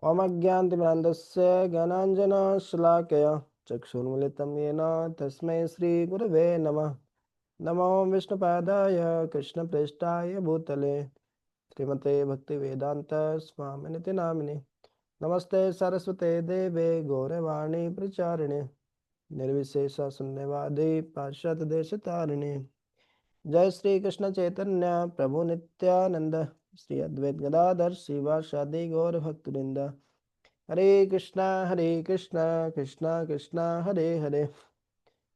ओमज्ञानतिमिरान्धस्य ज्ञानाञ्जनशलाकया चक्षुर्मिलितं येन तस्मै श्रीगुरवे नमः। नमो विष्णुपादाय कृष्णप्रेष्ठाय भूतले श्रीमते भक्तिवेदान्त स्वामिनिति नामिने। नमस्ते सरस्वते देवे गौरवाणी प्रचारिणे निर्विशेष शून्यवादी पाश्चात्यदेशतारिणे। जय श्री कृष्ण चैतन्य प्रभु नित्यानंद श्री अद्वैत गदाधर शिवासादि गौर भक्तवृंद। हरे कृष्णा कृष्णा कृष्णा हरे हरे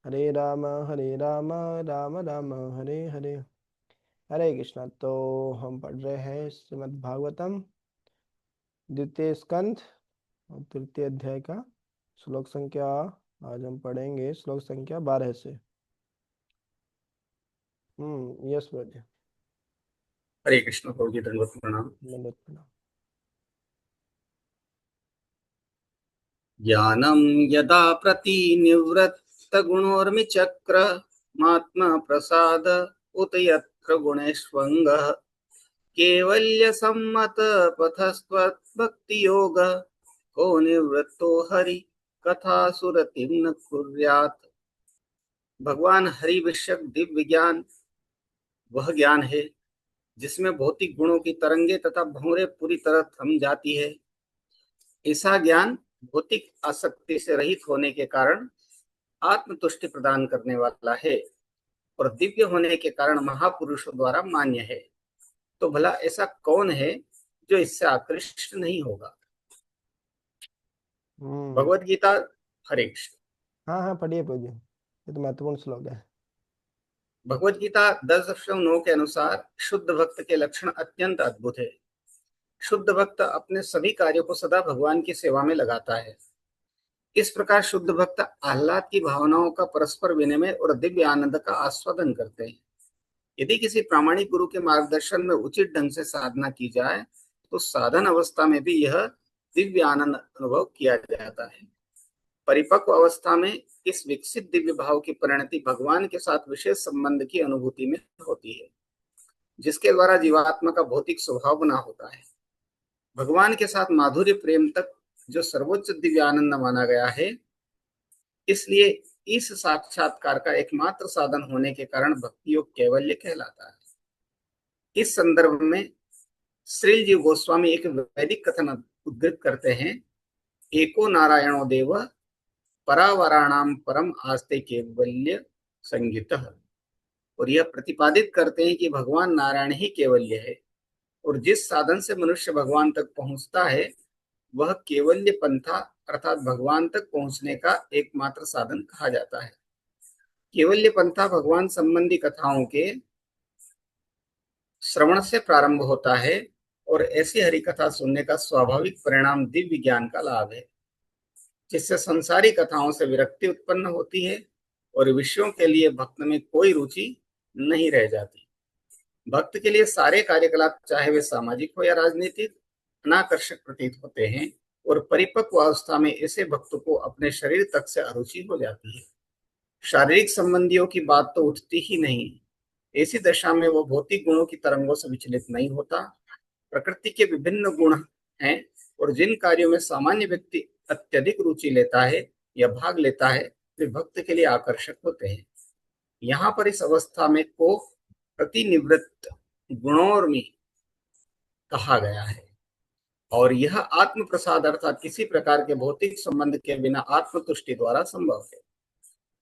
हरे राम राम राम हरे हरे। हरे कृष्णा। तो हम पढ़ रहे हैं श्रीमद् भागवतम द्वितीय स्कंध और तृतीय अध्याय का श्लोक संख्या, आज हम पढ़ेंगे श्लोक संख्या 12 से। यस बोलिए। हरे कृष्ण प्रभु जी, दंडवत प्रणाम। दंडवत प्रणाम। ज्ञानं यदा प्रतिनिवृत्त गुणोर्मिचक्र मात्मा प्रसाद उत यत्र गुणेष्वङ्गः केवल्य सम्मत पथस्त्वद्भक्ति योग को निवृत्तो हरि कथा सुरतिं न कुर्यात्। भगवान हरि विषयक दिव्य ज्ञान वह ज्ञान है जिसमें भौतिक गुणों की तरंगे तथा भंवरे पूरी तरह थम जाती है। ऐसा ज्ञान भौतिक आसक्ति से रहित होने के कारण आत्मतुष्टि प्रदान करने वाला है और दिव्य होने के कारण महापुरुषों द्वारा मान्य है। तो भला ऐसा कौन है जो इससे आकृष्ट नहीं होगा। भगवत गीता। हरे कृष्ण। हाँ हाँ पढ़िए पढ़िए, ये तो महत्वपूर्ण श्लोक है। भगवत गीता 10.9 के अनुसार शुद्ध भक्त के लक्षण अत्यंत अद्भुत है। शुद्ध भक्त अपने सभी कार्यों को सदा भगवान की सेवा में लगाता है। इस प्रकार शुद्ध भक्त आह्लाद की भावनाओं का परस्पर विनिमय और दिव्य आनंद का आस्वादन करते हैं। यदि किसी प्रामाणिक गुरु के मार्गदर्शन में उचित ढंग से साधना की जाए तो साधन अवस्था में भी यह दिव्य आनंद अनुभव किया जाता है। परिपक्व अवस्था में इस विकसित दिव्य भाव की परिणति भगवान के साथ विशेष संबंध की अनुभूति में होती है, जिसके द्वारा जीवात्मा का भौतिक स्वभाव बना होता है। भगवान के साथ माधुर्य प्रेम तक जो सर्वोच्च दिव्य आनंद माना गया है, इसलिए इस साक्षात्कार का एकमात्र साधन होने के कारण भक्ति योग कैवल्य कहलाता है। इस संदर्भ में श्रील जी गोस्वामी एक वैदिक कथन उद्धृत करते हैं। एको नारायणो देव परावराणाम परम आस्ते कैवल्य संगीत। और यह प्रतिपादित करते हैं कि भगवान नारायण ही कैवल्य है और जिस साधन से मनुष्य भगवान तक पहुंचता है वह केवल्य पंथा अर्थात भगवान तक पहुंचने का एकमात्र साधन कहा जाता है। केवल्य पंथा भगवान संबंधी कथाओं के श्रवण से प्रारंभ होता है और ऐसी हरि कथा सुनने का स्वाभाविक परिणाम दिव्य ज्ञान का लाभ है, जिससे संसारी कथाओं से विरक्ति उत्पन्न होती है और विषयों के लिए भक्त में कोई रुचि नहीं रह जाती। भक्त के लिए सारे कार्यकलाप चाहे वे सामाजिक हो या राजनीतिक अनाकर्षक प्रतीत होते हैं और परिपक्व अवस्था में ऐसे भक्तों को अपने शरीर तक से अरुचि हो जाती है। शारीरिक संबंधियों की बात तो उठती ही नहीं। ऐसी दशा में वो भौतिक गुणों की तरंगों से विचलित नहीं होता। प्रकृति के विभिन्न गुण हैं और जिन कार्यों में सामान्य व्यक्ति अत्यधिक रुचि लेता है या भाग लेता है वे भक्त के लिए आकर्षक होते हैं। यहाँ पर इस अवस्था में को प्रतिनिवृत्त गुणोर्मी कहा गया है और यह आत्म प्रसाद अर्थात किसी प्रकार के भौतिक संबंध के बिना आत्मतुष्टि द्वारा संभव है।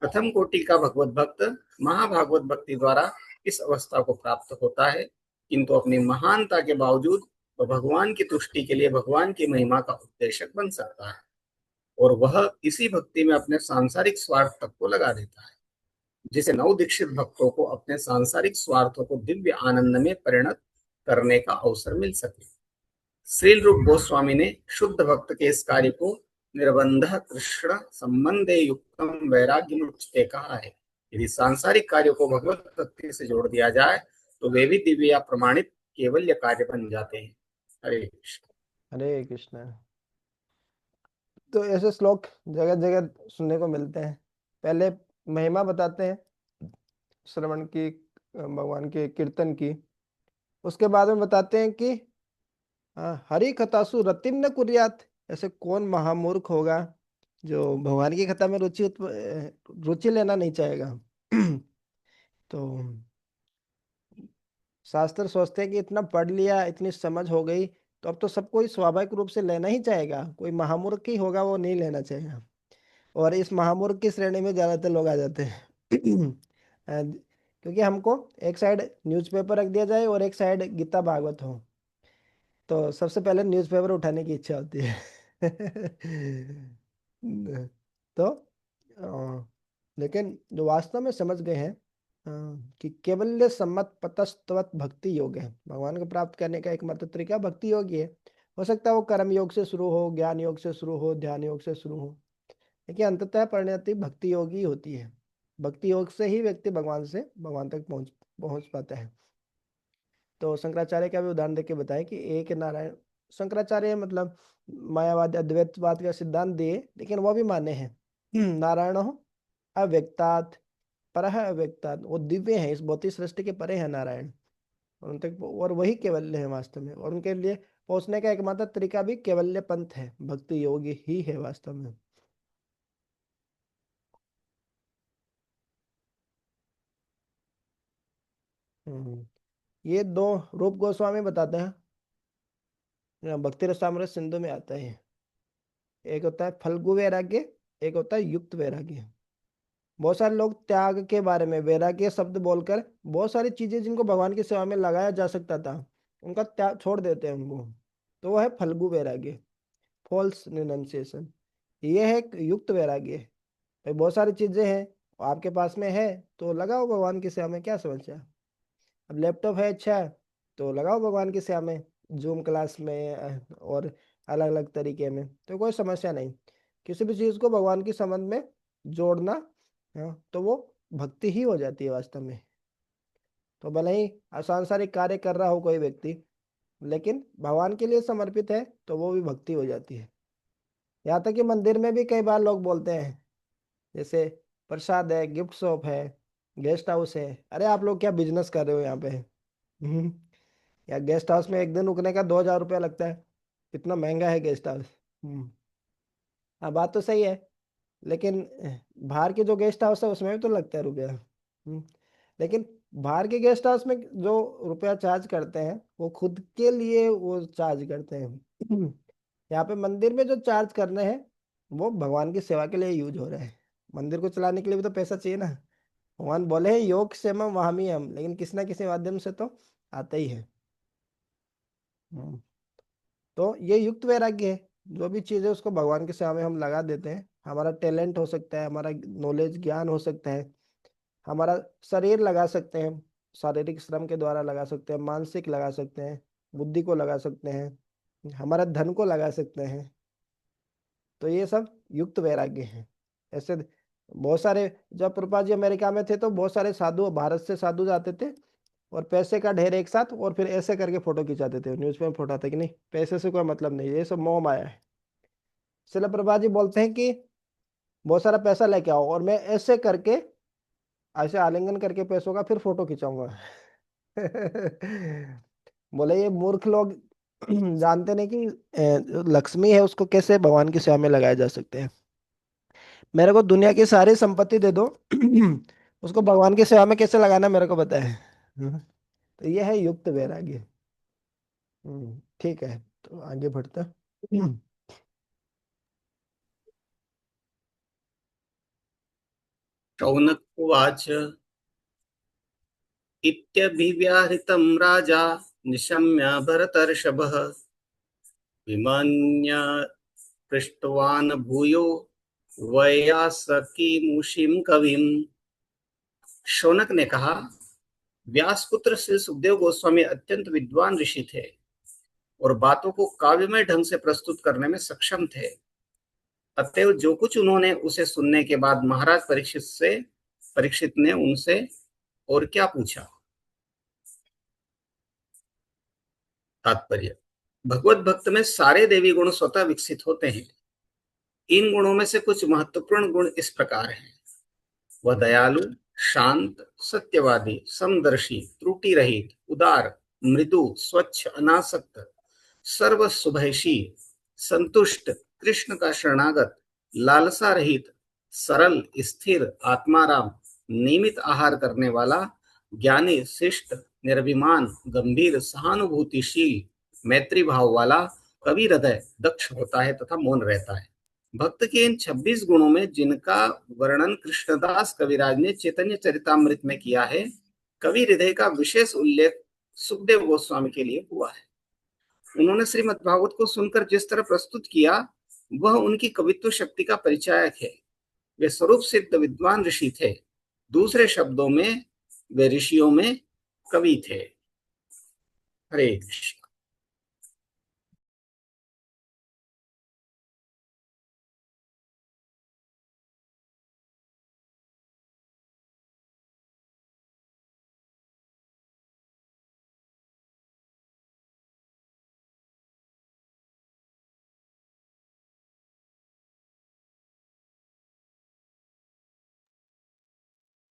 प्रथम कोटि का भगवत भक्त महाभागवत भक्ति द्वारा इस अवस्था को प्राप्त होता है, किंतु अपनी महानता के बावजूद वह भगवान की तुष्टि के लिए भगवान की महिमा का उपदेशक बन सकता है और वह इसी भक्ति में अपने सांसारिक स्वार्थ तक को लगा देता है, जिसे नव दीक्षित भक्तों को अपने सांसारिक स्वार्थों को दिव्य आनंद में परिणत करने का अवसर मिल सके। श्रील रूप गोस्वामी ने शुद्ध भक्त के इस कार्य को निर्बंध कृष्ण संबंधे युक्तम वैराग्य उच्चते कहा है। यदि सांसारिक कार्यों को भगवत भक्ति से जोड़ दिया जाए तो वे भी दिव्य या प्रमाणित केवल्य कार्य बन जाते हैं। हरे कृष्ण। हरे कृष्ण। तो ऐसे श्लोक जगह जगह सुनने को मिलते हैं। पहले महिमा बताते हैं श्रवण की, भगवान के कीर्तन की। उसके बाद में बताते हैं कि हरि कथासु रतिम न कुर्यात, ऐसे कौन महामूर्ख होगा जो भगवान की कथा में रुचि लेना नहीं चाहेगा। तो शास्त्र सोचते हैं कि इतना पढ़ लिया, इतनी समझ हो गई, तो अब तो सबको ही स्वाभाविक रूप से लेना ही चाहेगा। कोई महामूर्ख ही होगा वो नहीं लेना चाहेगा। और इस महामूर्ख की श्रेणी में ज्यादातर लोग आ जाते हैं। क्योंकि हमको एक साइड न्यूज़पेपर रख दिया जाए और एक साइड गीता भागवत हो, तो सबसे पहले न्यूज़पेपर उठाने की इच्छा होती है। तो लेकिन जो वास्तव में समझ गए हैं कि केवल्य सम्मत पतस्तवत भक्ति योग है, भगवान को प्राप्त करने का एकमात्र तरीका भक्ति योग ही है। हो सकता है वो कर्म योग से शुरू हो, ज्ञान योग से शुरू हो, ध्यान योग से शुरू हो, लेकिन अंततः परिणति भक्ति योग ही होती है। भक्ति योग से ही व्यक्ति भगवान तक पहुंच पहुंच पाता है। तो शंकराचार्य का भी उदाहरण देके बताएं कि एक नारायण, शंकराचार्य मतलब मायावाद अद्वैतवाद का सिद्धांत दिए, लेकिन वो भी माने हैं नारायण हो अव्यक्तात् परः अव्यक्तात्, वो दिव्य है, इस भौतिक सृष्टि के परे है नारायण। और उन तक और वही केवल्य है वास्तव में, और उनके लिए पहुंचने का एकमात्र तरीका भी केवल्य पंथ है, भक्ति योग ही है वास्तव में। हम्म, ये दो रूप गोस्वामी बताते हैं, भक्ति रसामृत सिंधु में आता है। एक होता है फल्गु वैराग्य, एक होता है युक्त वैराग्य। बहुत सारे लोग त्याग के बारे में वैराग्य शब्द बोलकर बहुत सारी चीजें जिनको भगवान की सेवा में लगाया जा सकता था उनका त्याग छोड़ देते हैं उनको, तो वो है फल्गु वैराग्य, फॉल्स रिनंसिएशन। ये है एक युक्त वैराग्य। भाई बहुत सारी चीजें हैं, आपके पास में है तो लगाओ भगवान की सेवा में, क्या समस्या। अब लैपटॉप है, अच्छा है, तो लगाओ भगवान की सेवा में, जूम क्लास में और अलग अलग तरीके में, तो कोई समस्या नहीं। किसी भी चीज को भगवान की संबंध में जोड़ना, तो वो भक्ति ही हो जाती है वास्तव में। तो भले ही सांसारिक कार्य कर रहा हो कोई व्यक्ति, लेकिन भगवान के लिए समर्पित है तो वो भी भक्ति हो जाती है। यहाँ तक कि मंदिर में भी कई बार लोग बोलते हैं, जैसे प्रसाद है, गिफ्ट शॉप है, गेस्ट हाउस है, अरे आप लोग क्या बिजनेस कर रहे हो यहाँ पे। या गेस्ट हाउस में एक दिन रुकने का 2,000 रुपया लगता है, इतना महंगा है गेस्ट हाउस। हाँ बात तो सही है, लेकिन बाहर के जो गेस्ट हाउस है उसमें भी तो लगता है रुपया। लेकिन बाहर के गेस्ट हाउस में जो रुपया चार्ज करते हैं वो खुद के लिए वो चार्ज करते हैं। यहाँ पे मंदिर में जो चार्ज करने हैं वो भगवान की सेवा के लिए यूज हो रहा है। मंदिर को चलाने के लिए भी तो पैसा चाहिए ना। भगवान बोले हैं योग क्षेमम वहामी हम, लेकिन किसी ना किसी माध्यम से तो आता ही है। हम्म, तो ये युक्त वैराग्य है। जो भी चीज़ है उसको भगवान की सेवा में हम लगा देते हैं। हमारा टैलेंट हो सकता है, हमारा नॉलेज ज्ञान हो सकता है, हमारा शरीर लगा सकते हैं, शारीरिक श्रम के द्वारा लगा सकते हैं, मानसिक लगा सकते हैं, बुद्धि को लगा सकते हैं, हमारा धन को लगा सकते हैं। तो ये सब युक्त वैराग्य है। ऐसे बहुत सारे, जब प्रभुपाद जी अमेरिका में थे तो बहुत सारे साधु, भारत से साधु जाते थे और पैसे का ढेर एक साथ, और फिर ऐसे करके फोटो खिंचाते थे, न्यूज में फोटो आता कि नहीं, पैसे से कोई मतलब नहीं, ये सब मोह माया है। शिला प्रभुपाद जी बोलते हैं कि बहुत सारा पैसा लेके आओ और मैं ऐसे करके, ऐसे आलिंगन करके पैसों का फिर फोटो खिंचाऊंगा। बोले ये मूर्ख लोग जानते नहीं कि जो लक्ष्मी है उसको कैसे भगवान की सेवा में लगाए जा सकते हैं। मेरे को दुनिया की सारी संपत्ति दे दो, उसको भगवान की सेवा में कैसे लगाना मेरे को पता है। तो ये है युक्त वैराग्य। ठीक है, तो आगे बढ़ते हैं। शौनक उवाच इत्यभिव्याहृतं राजा निशम्य भरतर्षभः विमन्य पृष्टवान् भूयो वैयासकीमुषिं कविम्। शौनक ने कहा, व्यासपुत्र श्री सुखदेव गोस्वामी अत्यंत विद्वान ऋषि थे और बातों को काव्यमय ढंग से प्रस्तुत करने में सक्षम थे। अतएव जो कुछ उन्होंने उसे सुनने के बाद महाराज परीक्षित ने उनसे और क्या पूछा। तात्पर्य, भगवत भक्त में सारे देवी गुण स्वतः विकसित होते हैं। इन गुणों में से कुछ महत्वपूर्ण गुण इस प्रकार हैं। वह दयालु, शांत, सत्यवादी, समदर्शी, त्रुटि रहित, उदार, मृदु, स्वच्छ, अनासक्त, सर्वसुभैषी, संतुष्ट, कृष्ण का शरणागत, लालसा रहित, सरल, स्थिर, आत्माराम, नियमित आहार करने वाला, ज्ञानी, शिष्ट, निर्भिमान, गंभीर, सहानुभूतिशील, मैत्री भाव वाला, कवि हृदय, दक्ष होता है तथा मौन रहता है। भक्त के इन 26 गुणों में जिनका वर्णन कृष्णदास कविराज ने चैतन्य चरितामृत में किया है, कवि हृदय का विशेष उल्लेख सुखदेव गोस्वामी के लिए हुआ है। उन्होंने श्रीमद् भागवत को सुनकर जिस तरह प्रस्तुत किया, वह उनकी कवित्व शक्ति का परिचायक है। वे स्वरूप सिद्ध विद्वान ऋषि थे। दूसरे शब्दों में वे ऋषियों में कवि थे। हरे कृष्ण।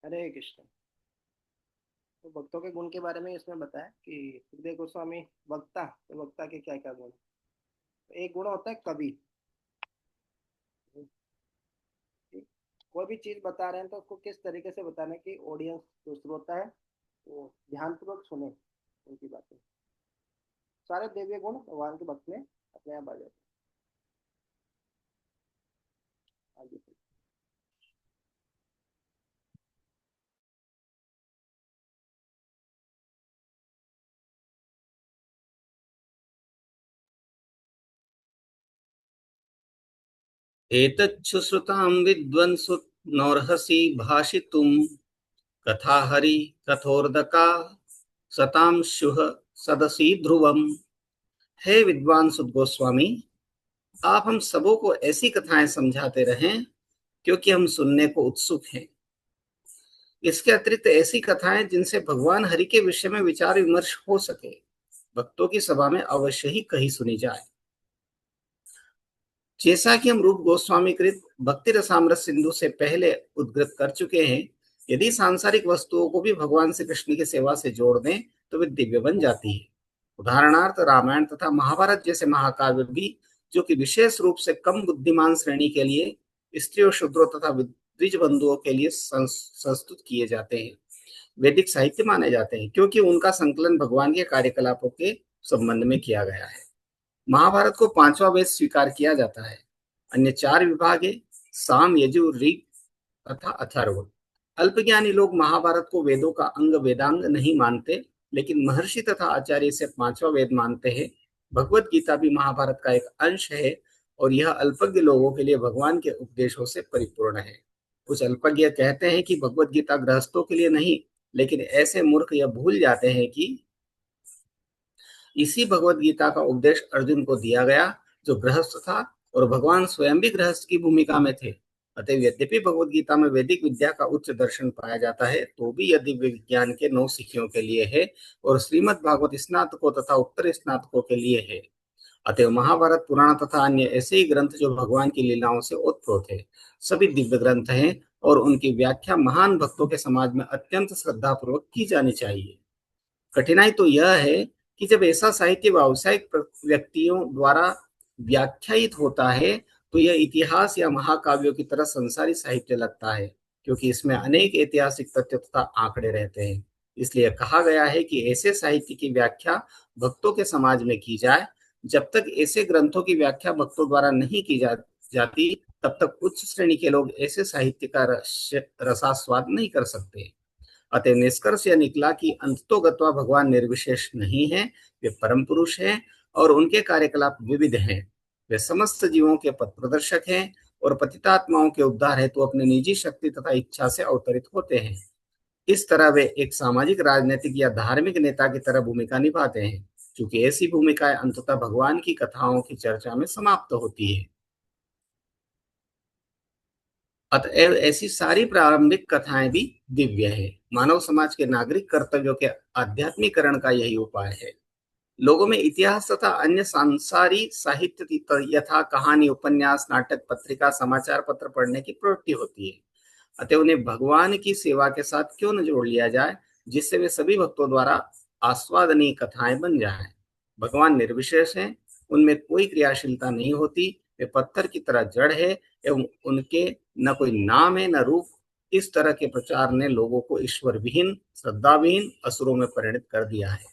हरे कृष्ण। तो भक्तों के गुण के बारे में इसमें बताया कि सुखदेव गोस्वामी वक्ता, तो वक्ता के क्या क्या गुण। तो एक गुण होता है कवि। कोई भी चीज बता रहे हैं तो उसको किस तरीके से बताना है कि ऑडियंस जो श्रोता है वो ध्यानपूर्वक सुने उनकी बातें। सारे दिव्य गुण भगवान के भक्त में अपने आप आ जाते हैं। आगे एतच्छ्रुतां विद्वंसु नौर्हसि भाषितुं कथा हरि कथोर्दका सतां शुह सदसि ध्रुवम। हे विद्वान सुद गोस्वामी, आप हम सबों को ऐसी कथाएं समझाते रहें क्योंकि हम सुनने को उत्सुक हैं। इसके अतिरिक्त ऐसी कथाएं जिनसे भगवान हरि के विषय में विचार विमर्श हो सके, भक्तों की सभा में अवश्य ही कहीं सुनी जाए। जैसा कि हम रूप गोस्वामी कृत भक्ति रसामृत सिंधु से पहले उद्धृत कर चुके हैं, यदि सांसारिक वस्तुओं को भी भगवान श्री कृष्ण की सेवा से जोड़ दें तो वे दिव्य बन जाती है। उदाहरणार्थ रामायण तथा महाभारत जैसे महाकाव्य भी, जो कि विशेष रूप से कम बुद्धिमान श्रेणी के लिए, स्त्रियों, शूद्रों तथा द्विज बंधुओं के लिए संस्तुत किए जाते हैं, वैदिक साहित्य माने जाते हैं, क्योंकि उनका संकलन भगवान के कार्यकलापों के संबंध में किया गया है। महाभारत को पांचवा वेद स्वीकार किया जाता है। अन्य चार विभाग है, साम, यजु, ऋग तथा अथर्व। अल्पज्ञानी लोग महाभारत को वेदों का अंग वेदांग नहीं मानते, लेकिन महर्षि तथा आचार्य इसे पांचवा वेद मानते हैं। भगवत गीता भी महाभारत का एक अंश है और यह अल्पज्ञ लोगों के लिए भगवान के उपदेशों से परिपूर्ण है। कुछ अल्पज्ञ कहते हैं कि भगवत गीता गृहस्थों के लिए नहीं, लेकिन ऐसे मूर्ख यह भूल जाते हैं कि इसी भगवत गीता का उपदेश अर्जुन को दिया गया, जो गृहस्थ था, और भगवान स्वयं भी गृहस्थ की भूमिका में थे। अतः यद्यपि भगवत गीता में वैदिक विद्या का उच्च दर्शन पाया जाता है, तो भी यह दिव्य विज्ञान के 9 सिखियों के लिए है और श्रीमद् भागवत स्नातकों तथा उत्तर स्नातकों के लिए है। अतः महाभारत, पुराण तथा अन्य ऐसे ही ग्रंथ जो भगवान की लीलाओं से ओतप्रोत है, सभी दिव्य ग्रंथ हैं और उनकी व्याख्या महान भक्तों के समाज में अत्यंत श्रद्धापूर्वक की जानी चाहिए। कठिनाई तो यह है कि जब ऐसा साहित्य व्यावसायिक व्यक्तियों द्वारा व्याख्यायित होता है, तो यह इतिहास या महाकाव्यों की तरह संसारी साहित्य लगता है, क्योंकि इसमें अनेक ऐतिहासिक तथ्य तथा आंकड़े रहते हैं। इसलिए कहा गया है कि ऐसे साहित्य की व्याख्या भक्तों के समाज में की जाए। जब तक ऐसे ग्रंथों की व्याख्या भक्तों द्वारा नहीं की जाती, तब तक उच्च श्रेणी के लोग ऐसे साहित्य का रसास्वाद नहीं कर सकते। अतः निष्कर्ष यह निकला कि अंततोगत्वा भगवान निर्विशेष नहीं है, वे परम पुरुष हैं और उनके कार्यकलाप विविध हैं। वे समस्त जीवों के पथ प्रदर्शक हैं और पतितात्माओं के उद्धार हेतु अपनी निजी शक्ति तथा इच्छा से अवतरित होते हैं। इस तरह वे एक सामाजिक, राजनीतिक या धार्मिक नेता की तरह भूमिका निभाते हैं, क्योंकि ऐसी भूमिकाएं अंततः भगवान की कथाओं की चर्चा में समाप्त होती है। अतएव ऐसी सारी प्रारंभिक कथाएं भी दिव्य है। मानव समाज के नागरिक कर्तव्यों के आध्यात्मिकरण का यही उपाय है। लोगों में इतिहास तथा अन्य सांसारी साहित्य यथा कहानी, उपन्यास, नाटक, पत्रिका, समाचार पत्र पढ़ने की प्रवृत्ति होती है। अतः उन्हें भगवान की सेवा के साथ क्यों न जोड़ लिया जाए, जिससे वे सभी भक्तों द्वारा आस्वादनीय कथाएं बन जाएं। भगवान निर्विशेष हैं, उनमें कोई क्रियाशीलता नहीं होती, वे पत्थर की तरह जड़ है एवं उनके न कोई नाम है न रूप। इस तरह के प्रचार ने लोगों को ईश्वर विहीन, श्रद्धाविहीन असुरों में परिणत कर दिया है।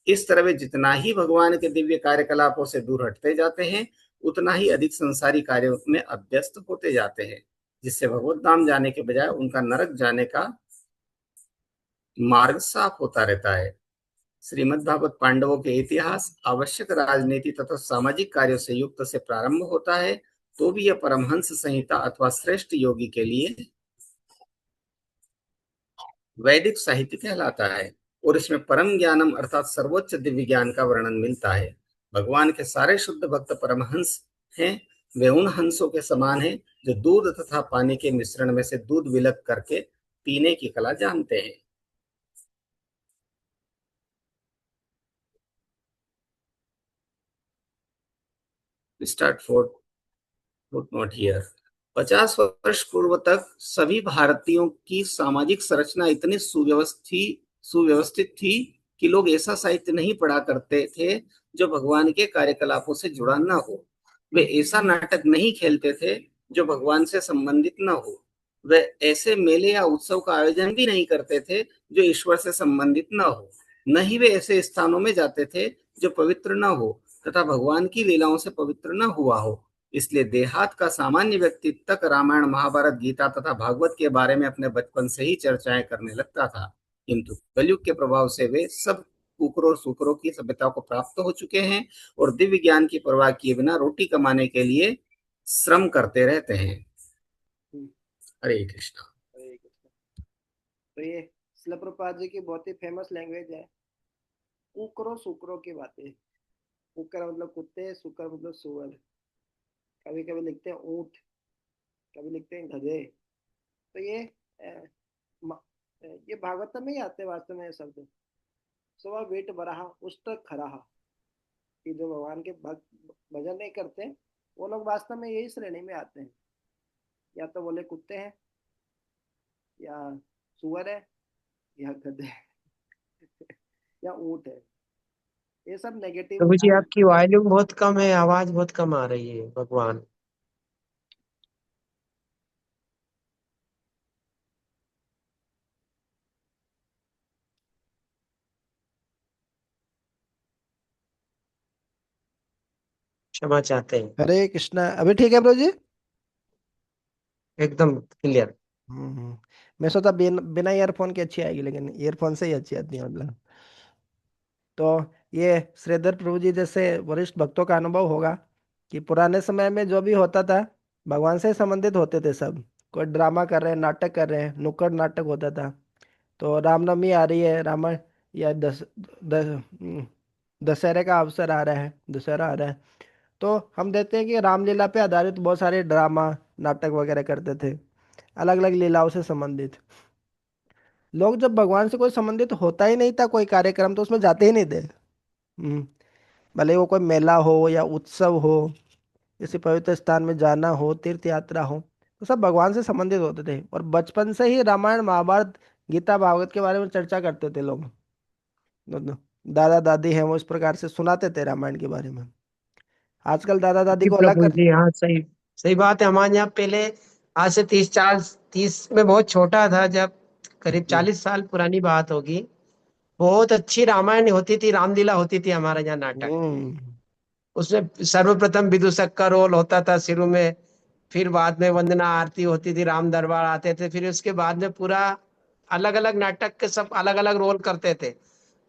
इस तरह वे जितना ही भगवान के दिव्य कार्यकलापों से दूर हटते जाते हैं, उतना ही अधिक संसारी कार्यों में अभ्यस्त होते जाते हैं, जिससे भगवत धाम जाने के बजाय उनका नरक जाने का मार्ग साफ होता रहता है। श्रीमद् भागवत पांडवों के इतिहास आवश्यक राजनीति तथा सामाजिक कार्यों से युक्त से प्रारंभ होता है, तो भी यह परमहंस संहिता अथवा श्रेष्ठ योगी के लिए वैदिक साहित्य कहलाता है और इसमें परम ज्ञानम अर्थात सर्वोच्च दिव्य ज्ञान का वर्णन मिलता है। भगवान के सारे शुद्ध भक्त परमहंस हैं। वे उन हंसों के समान हैं जो दूध तथा पानी के मिश्रण में से दूध विलक करके पीने की कला जानते हैं। Start four footnote here. 50 वर्ष पूर्व तक सभी भारतीयों की सामाजिक संरचना इतनी सुव्यवस्थित थी कि लोग ऐसा साहित्य नहीं पढ़ा करते थे जो भगवान के कार्यकलापों से जुड़ा न हो। वे ऐसा नाटक नहीं खेलते थे जो भगवान से संबंधित न हो। वे ऐसे मेले या उत्सव का आयोजन भी नहीं करते थे जो ईश्वर से संबंधित न हो। न ही वे ऐसे स्थानों में जाते थे जो पवित्र न हो तथा भगवान की लीलाओं से पवित्र न हुआ हो। इसलिए देहात का सामान्य व्यक्ति तक रामायण, महाभारत, गीता तथा भागवत के बारे में अपने बचपन से ही चर्चाएं करने लगता था। किंतु कलयुग के प्रभाव से वे सब कुकरों और सुकरों की सभ्यता को प्राप्त हो चुके हैं और दिव्य ज्ञान की परवाह किए बिना रोटी कमाने के लिए श्रम करते रहते हैं। हम्म, हरे कृष्णा। हरे कृष्ण। तो ये शिला प्रभुपाद जी की बहुत ही फेमस लैंग्वेज है। कुकरों सुकरों की बातें। कुकर मतलब कुत्ते, सुकर मतलब सुअर। कभी कभी लिखते हैं ऊंट, कभी लिखते हैं गधे। तो अ, म- ये भागवत में ही आते हैं वास्तव में ये शब्द। सो वह वेट बराहा उष्ट खराहा, कि जो भगवान के भक्त भजन नहीं करते, वो लोग वास्तव में यही श्रेणी में आते हैं। या तो बोले कुत्ते हैं, या सुअर है, या गधे है, या ऊंट है। ये सब नेगेटिव प्रभु जी नाम है। आपकी वॉल्यूम बहुत कम है, आवाज बहुत कम आ रही है। भगवान क्षमा चाहते हैं। हरे कृष्णा। अभी ठीक है प्रभु जी। एकदम क्लियर। हम्म। मैं सोचा बिना ईयरफोन के अच्छी आएगी, लेकिन ईयरफोन से ही अच्छी आती है मतलब। तो ये श्रीधर प्रभु जी जैसे वरिष्ठ भक्तों का अनुभव होगा कि पुराने समय में जो भी होता था, भगवान से संबंधित होते थे सब। कोई ड्रामा कर रहे हैं, नाटक कर रहे हैं, नुक्कड़ नाटक होता था। तो रामनवमी आ रही है, रावण या दशहरे का अवसर आ रहा है, दशहरा आ रहा है। तो हम देखते हैं कि रामलीला पे आधारित बहुत सारे ड्रामा नाटक वगैरह करते थे, अलग अलग लीलाओं से संबंधित। लोग जब भगवान से कोई संबंधित होता ही नहीं था कोई कार्यक्रम, तो उसमें जाते ही नहीं थे। भले वो कोई मेला हो या उत्सव हो, किसी पवित्र स्थान में जाना हो, तीर्थ यात्रा हो, तो सब भगवान से संबंधित होते थे। और बचपन से ही रामायण, महाभारत, गीता, भागवत के बारे में चर्चा करते थे लोग। दादा दादी हैं वो इस प्रकार से सुनाते थे रामायण के बारे में। आजकल दादा दादी जी को अलग प्रभु कर। जी, हाँ सही सही बात है। हमारे यहाँ पहले आज से 30 में बहुत छोटा था जब, करीब जी। 40 साल पुरानी बात होगी। बहुत अच्छी रामायण होती थी, रामलीला होती थी हमारे यहाँ नाटक। हम्म। उसमें सर्वप्रथम विदूषक का रोल होता था शुरू में, फिर बाद में वंदना आरती होती थी, राम दरबार आते थे, फिर उसके बाद में पूरा अलग अलग नाटक के सब अलग अलग रोल करते थे।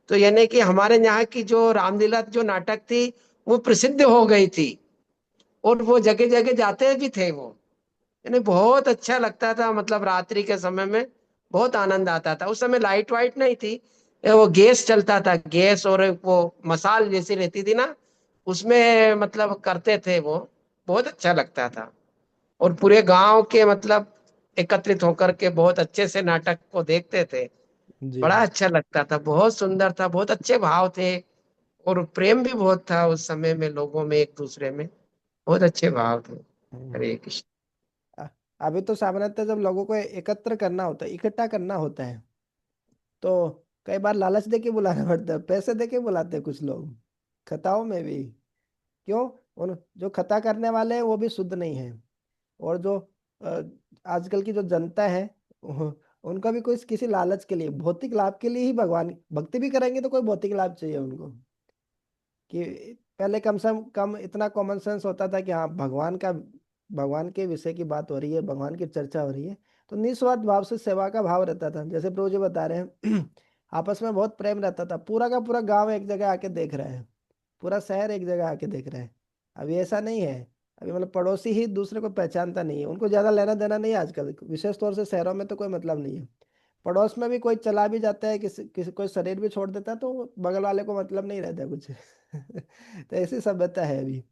तो यानी कि हमारे यहाँ की जो रामलीला जो नाटक थी वो प्रसिद्ध हो गई थी, और वो जगह जगह जाते भी थे वो। यानी बहुत अच्छा लगता था, मतलब रात्रि के समय में बहुत आनंद आता था। उस समय लाइट वाइट नहीं थी, वो गैस चलता था, गैस और वो मसाल जैसी रहती थी ना, उसमें मतलब करते थे वो। बहुत अच्छा लगता था, और पूरे गांव के मतलब एकत्रित होकर के बहुत अच्छे से नाटक को देखते थे। जी। बड़ा अच्छा लगता था, बहुत सुंदर था, बहुत अच्छे भाव थे, और प्रेम भी बहुत था उस समय में लोगों में एक दूसरे में। बहुत अच्छे भाव थे। हम्म। हरे कृष्ण। अ- अभी तो सामान्यतः जब लोगों को एकत्र करना होता है, इकट्ठा करना होता है, तो कई बार लालच दे के बुलाना पड़ता है, पैसे दे के बुलाते हैं कुछ लोग, कथाओं में भी। क्यों? उन जो कथा करने वाले हैं वो भी शुद्ध नहीं है, और जो अ, आजकल की जो जनता है उनका भी कोई किसी लालच के लिए, भौतिक लाभ के लिए ही भगवान भक्ति भी करेंगे तो कोई भौतिक लाभ चाहिए उनको। कि पहले कम से कम इतना कॉमन सेंस होता था कि हाँ भगवान के विषय की बात हो रही है, भगवान की चर्चा हो रही है, तो निस्वार्थ भाव से सेवा का भाव रहता था। जैसे प्रभु जी बता रहे हैं आपस में बहुत प्रेम रहता था, पूरा का पूरा गांव एक जगह आके देख रहा है, पूरा शहर एक जगह आके देख रहा है। अभी ऐसा नहीं है, अभी मतलब पड़ोसी ही दूसरे को पहचानता नहीं है, उनको ज्यादा लेना देना नहीं है आजकल, विशेष तौर से शहरों में तो कोई मतलब नहीं है। पड़ोस में भी कोई चला भी जाता है, किसी किसी कोई शरीर भी छोड़ देता है तो बगल वाले को मतलब नहीं रहता कुछ तो ऐसी सभ्यता है अभी।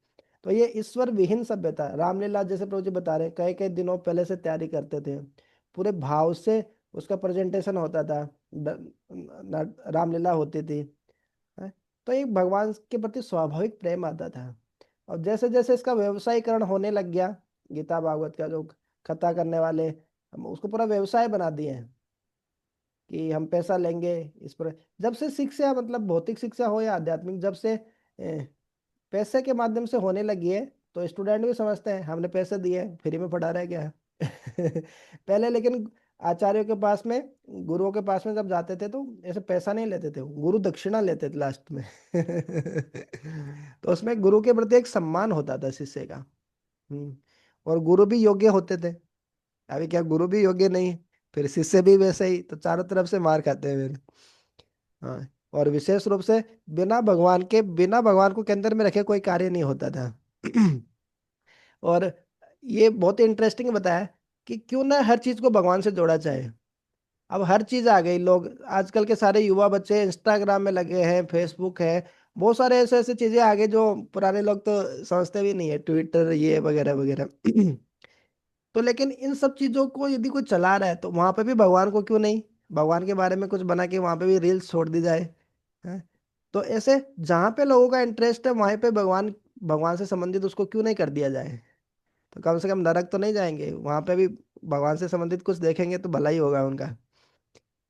तो ये ईश्वर विहीन सभ्यता, रामलीला जैसे प्रभु जी बता रहे हैं, कई कई दिनों पहले से तैयारी करते थे, पूरे भाव से उसका प्रेजेंटेशन होता था, रामलीला होती थी, है? तो एक भगवान के प्रति स्वाभाविक प्रेम आता था। और जैसे जैसे इसका व्यवसायीकरण होने लग गया, गीता भागवत का जो कथा करने वाले, हम उसको पूरा व्यवसाय बना दिए हैं कि हम पैसा लेंगे इस पर। जब से शिक्षा, मतलब भौतिक शिक्षा हो या आध्यात्मिक, जब से पैसे के माध्यम से होने लगी है, तो स्टूडेंट भी समझते हैं हमने पैसे दिए, फ्री में पढ़ा रहा है क्या पहले लेकिन आचार्यों के पास में, गुरुओं के पास में जब जाते थे तो ऐसे पैसा नहीं लेते थे, गुरु दक्षिणा लेते थे लास्ट में तो उसमें गुरु के प्रति एक सम्मान होता था शिष्य का। और गुरु भी योग्य होते थे। अभी क्या गुरु भी योग्य नहीं, फिर शिष्य भी वैसे ही, तो चारों तरफ से मार खाते हैं फिर। हाँ, और विशेष रूप से बिना भगवान को केंद्र में रखे कोई कार्य नहीं होता था और ये बहुत इंटरेस्टिंग बताया कि क्यों ना हर चीज को भगवान से जोड़ा जाए। अब हर चीज आ गई, लोग आजकल के सारे युवा बच्चे इंस्टाग्राम में लगे हैं, फेसबुक है, बहुत सारे ऐसे ऐसे चीजें आ गई जो पुराने लोग तो समझते भी नहीं है, ट्विटर ये वगैरह वगैरह तो लेकिन इन सब चीजों को यदि कोई चला रहा है तो वहां पे भी भगवान को क्यों नहीं, भगवान के बारे में कुछ बना के वहां पे भी रील्स छोड़ दी जाए, हैं? तो ऐसे जहां पे लोगों का इंटरेस्ट है वहीं पे भगवान भगवान से संबंधित उसको क्यों नहीं कर दिया जाए। तो कम से कम नरक तो नहीं जाएंगे, वहां पे भी भगवान से संबंधित कुछ देखेंगे तो भला ही होगा उनका।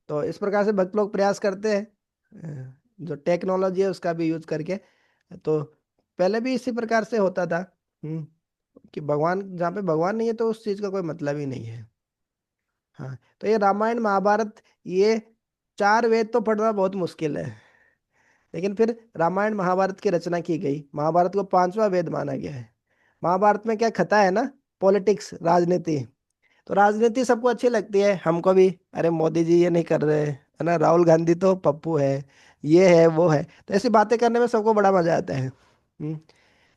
तो इस प्रकार से भक्त लोग प्रयास करते हैं, जो टेक्नोलॉजी है उसका भी यूज करके। तो पहले भी इसी प्रकार से होता था, कि भगवान, जहाँ पे भगवान नहीं है तो उस चीज का कोई मतलब ही नहीं है। हाँ, तो ये रामायण महाभारत, ये चार वेद तो पढ़ना बहुत मुश्किल है, लेकिन फिर रामायण महाभारत की रचना की गई, महाभारत को पांचवा वेद माना गया है। महाभारत में क्या कथा है ना, पॉलिटिक्स, राजनीति। तो राजनीति सबको अच्छी लगती है, हमको भी, अरे मोदी जी ये नहीं कर रहे है ना, राहुल गांधी तो पप्पू है, ये है वो है, तो ऐसी बातें करने में सबको बड़ा मजा आता है।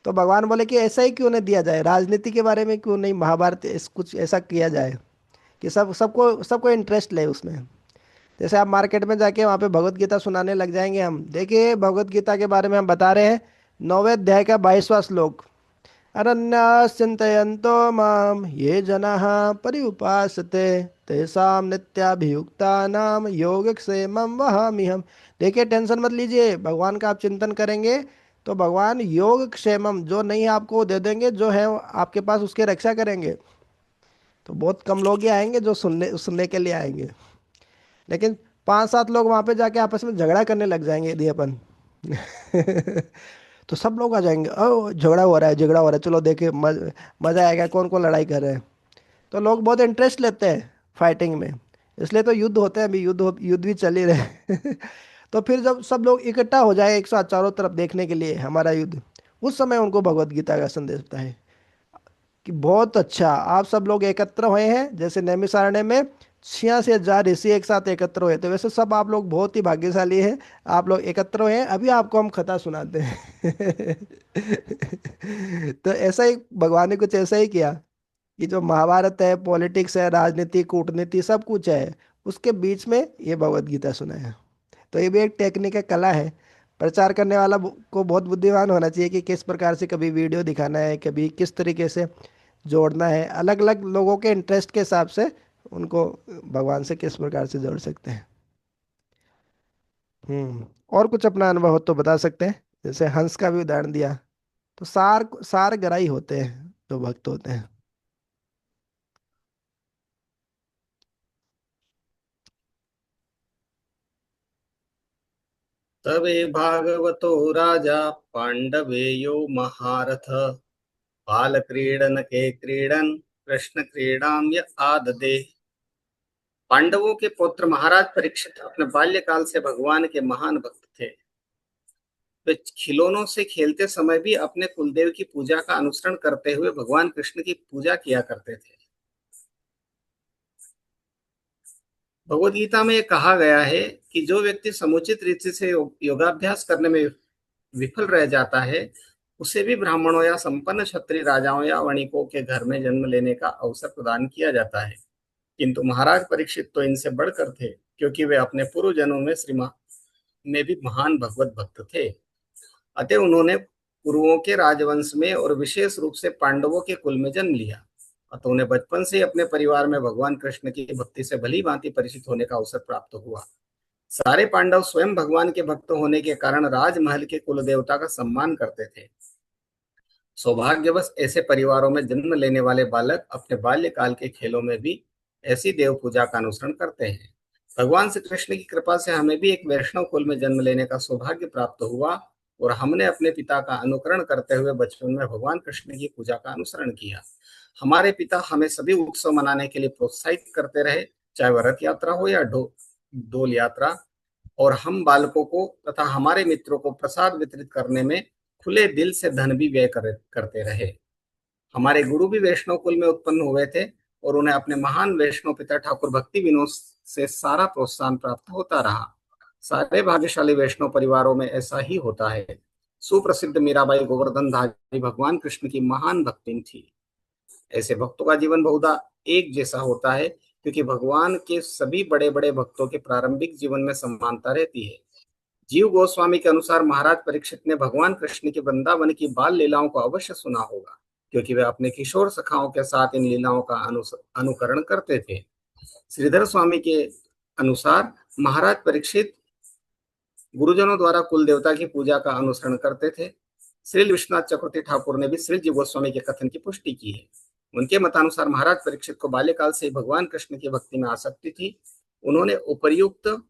तो भगवान बोले कि ऐसा ही क्यों नहीं दिया जाए, राजनीति के बारे में क्यों नहीं महाभारत कुछ ऐसा किया जाए कि सबको सबको इंटरेस्ट ले उसमें। जैसे आप मार्केट में जाके वहाँ पे भगवत गीता सुनाने लग जाएंगे, हम देखिए भगवत गीता के बारे में हम बता रहे हैं, 9वें अध्याय का 22वां श्लोक, अरण्यास चिन्तयन्तो माम ये जनाः पर्युपासते तेषां नित्याभियुक्तानां योगक्षेमं वहाम्यहम्। देखिए टेंशन मत लीजिए, भगवान का आप चिंतन करेंगे तो भगवान योग क्षेमम, जो नहीं है आपको दे देंगे, जो है आपके पास उसकी रक्षा करेंगे। तो बहुत कम लोग ही आएंगे जो सुनने सुनने के लिए आएंगे, लेकिन 5-7 लोग वहां पे जाके आपस में झगड़ा करने लग जाएंगे यदि अपन तो सब लोग आ जाएंगे, ओ झगड़ा हो रहा है, झगड़ा हो रहा है, चलो देखे मजा आएगा, कौन कौन लड़ाई कर रहे हैं। तो लोग बहुत इंटरेस्ट लेते हैं फाइटिंग में, इसलिए तो युद्ध होते हैं, अभी युद्ध भी चल ही रहे हैं। तो फिर जब सब लोग इकट्ठा हो जाए एक साथ चारों तरफ देखने के लिए हमारा युद्ध, उस समय उनको भगवत गीता का संदेश होता है कि बहुत अच्छा, आप सब लोग एकत्र हुए हैं, जैसे नैमिषारण्य में 86,000 ऋषि एक साथ एकत्र हुए, तो वैसे सब आप लोग बहुत ही भाग्यशाली हैं, आप लोग एकत्र हुए हैं, अभी आपको हम कथा सुनाते हैं तो ऐसा ही भगवान ने कुछ ऐसा ही किया कि जो महाभारत है, पॉलिटिक्स है, राजनीति, कूटनीति, सब कुछ है, उसके बीच में ये भगवत गीता सुनाया। तो ये भी एक टेक्निक है, कला है। प्रचार करने वाला को बहुत बुद्धिमान होना चाहिए कि किस प्रकार से कभी वीडियो दिखाना है, कभी किस तरीके से जोड़ना है, अलग अलग लोगों के इंटरेस्ट के हिसाब से उनको भगवान से किस प्रकार से जोड़ सकते हैं। और कुछ अपना अनुभव हो तो बता सकते हैं, जैसे हंस का भी उदाहरण दिया, तो सार सार ग्राही होते हैं जो भक्त होते हैं। तवे भागवतो राजा पांडवेयो महारथ बाल क्रीडन के क्रीडन कृष्ण क्रीडाम य आददे। पांडवों के पुत्र महाराज परीक्षित अपने बाल्यकाल से भगवान के महान भक्त थे। वे खिलौनों से खेलते समय भी अपने कुलदेव की पूजा का अनुसरण करते हुए भगवान कृष्ण की पूजा किया करते थे। भगवद गीता में कहा गया है कि जो व्यक्ति समुचित रीति से योगाभ्यास करने में विफल रह जाता है, उसे भी ब्राह्मणों या संपन्न क्षत्रिय राजाओं या वणिकों के घर में जन्म लेने का अवसर प्रदान किया जाता है। किंतु महाराज परीक्षित तो इनसे बढ़कर थे, क्योंकि वे अपने पूर्व जन्मों में श्री में भी महान भगवत भक्त थे। अतः उन्होंने कुरुओं के राजवंश में और विशेष रूप से पांडवों के कुल में जन्म लिया। अतः उन्हें बचपन से ही अपने परिवार में भगवान कृष्ण की भक्ति से भली भांति परिचित होने का अवसर प्राप्त हुआ। सारे पांडव स्वयं भगवान के भक्त होने के कारण राजमहल के कुल देवता का सम्मान करते थे। सौभाग्यवश ऐसे परिवारों में जन्म लेने वाले बालक अपने बाल्यकाल के खेलों में भी ऐसी देव पूजा का अनुसरण करते हैं। भगवान श्री कृष्ण की कृपा से हमें भी एक वैष्णव कुल में जन्म लेने का सौभाग्य प्राप्त हुआ और हमने अपने पिता का अनुकरण करते हुए बचपन में भगवान कृष्ण की पूजा का अनुसरण किया। हमारे पिता हमें सभी उत्सव मनाने के लिए प्रोत्साहित करते रहे, चाहे वह रथ यात्रा हो या डोल यात्रा, और हम बालकों को तथा हमारे मित्रों को प्रसाद वितरित करने में खुले दिल से धन भी व्यय करते रहे। हमारे गुरु भी वैष्णव कुल में उत्पन्न हुए थे और उन्हें अपने महान वैष्णव पिता ठाकुर भक्ति विनोद से सारा प्रोत्साहन प्राप्त होता रहा। सारे भाग्यशाली वैष्णव परिवारों में ऐसा ही होता है। सुप्रसिद्ध मीराबाई गोवर्धन धारी भगवान कृष्ण की महान भक्तिन थी। ऐसे भक्तों का जीवन बहुधा एक जैसा होता है, क्योंकि भगवान के सभी बड़े बड़े भक्तों के प्रारंभिक जीवन में समानता रहती है। जीव गोस्वामी के अनुसार महाराज परीक्षित ने भगवान कृष्ण के वृंदावन की बाल लीलाओं को अवश्य सुना होगा, क्योंकि वे अपने किशोर सखाओं के साथ इन लीलाओं का अनुकरण करते थे। श्रीधर स्वामी के अनुसार महाराज परीक्षित गुरुजनों द्वारा कुल देवता की पूजा का अनुसरण करते थे। श्री विश्वनाथ चक्रवर्ती ठाकुर ने भी श्री जीव गोस्वामी के कथन की पुष्टि की है। उनके मतानुसार महाराज परीक्षित को बाल्यकाल से भगवान कृष्ण की भक्ति में आसक्ति थी। उन्होंने उपर्युक्त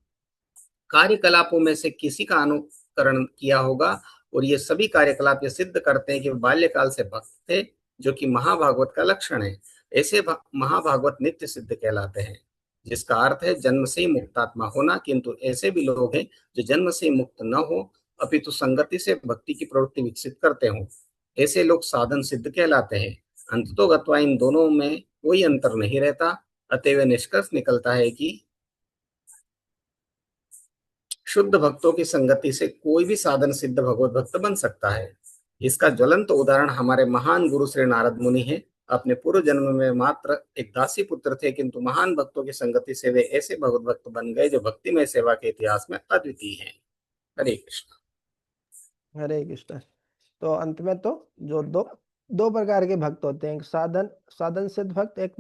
कार्यकलापों में से किसी का अनुकरण किया होगा और ये सभी कार्यकलाप ये सिद्ध करते हैं कि बाल्यकाल से भक्त थे, जो कि महाभागवत का लक्षण है। ऐसे महाभागवत नित्य सिद्ध कहलाते हैं, जिसका अर्थ है जन्म से ही मुक्तात्मा होना। किंतु ऐसे भी लोग हैं जो जन्म से ही मुक्त न हो, अपितु संगति से भक्ति की प्रवृत्ति विकसित करते हो। ऐसे लोग साधन सिद्ध कहलाते हैं। अंततोगत्वा इन दोनों में कोई अंतर नहीं रहता। अतएव निष्कर्ष निकलता है कि शुद्ध भक्तों की संगति से कोई भी साधन सिद्ध भगवत भक्त बन सकता है। इसका ज्वलंत उदाहरण हमारे महान गुरु श्री नारद मुनि है। अपने पूर्व जन्म में मात्र एक दासी पुत्र थे, किंतु महान भक्तों की संगति से वे ऐसे भगवत भक्त बन गए जो भक्तिमय सेवा के इतिहास में अद्वितीय हैं। हरे कृष्ण। हरे कृष्ण। तो अंत में तो जो दो दो प्रकार के भक्त होते हैं, एक साधन सिद्ध भक्त, एक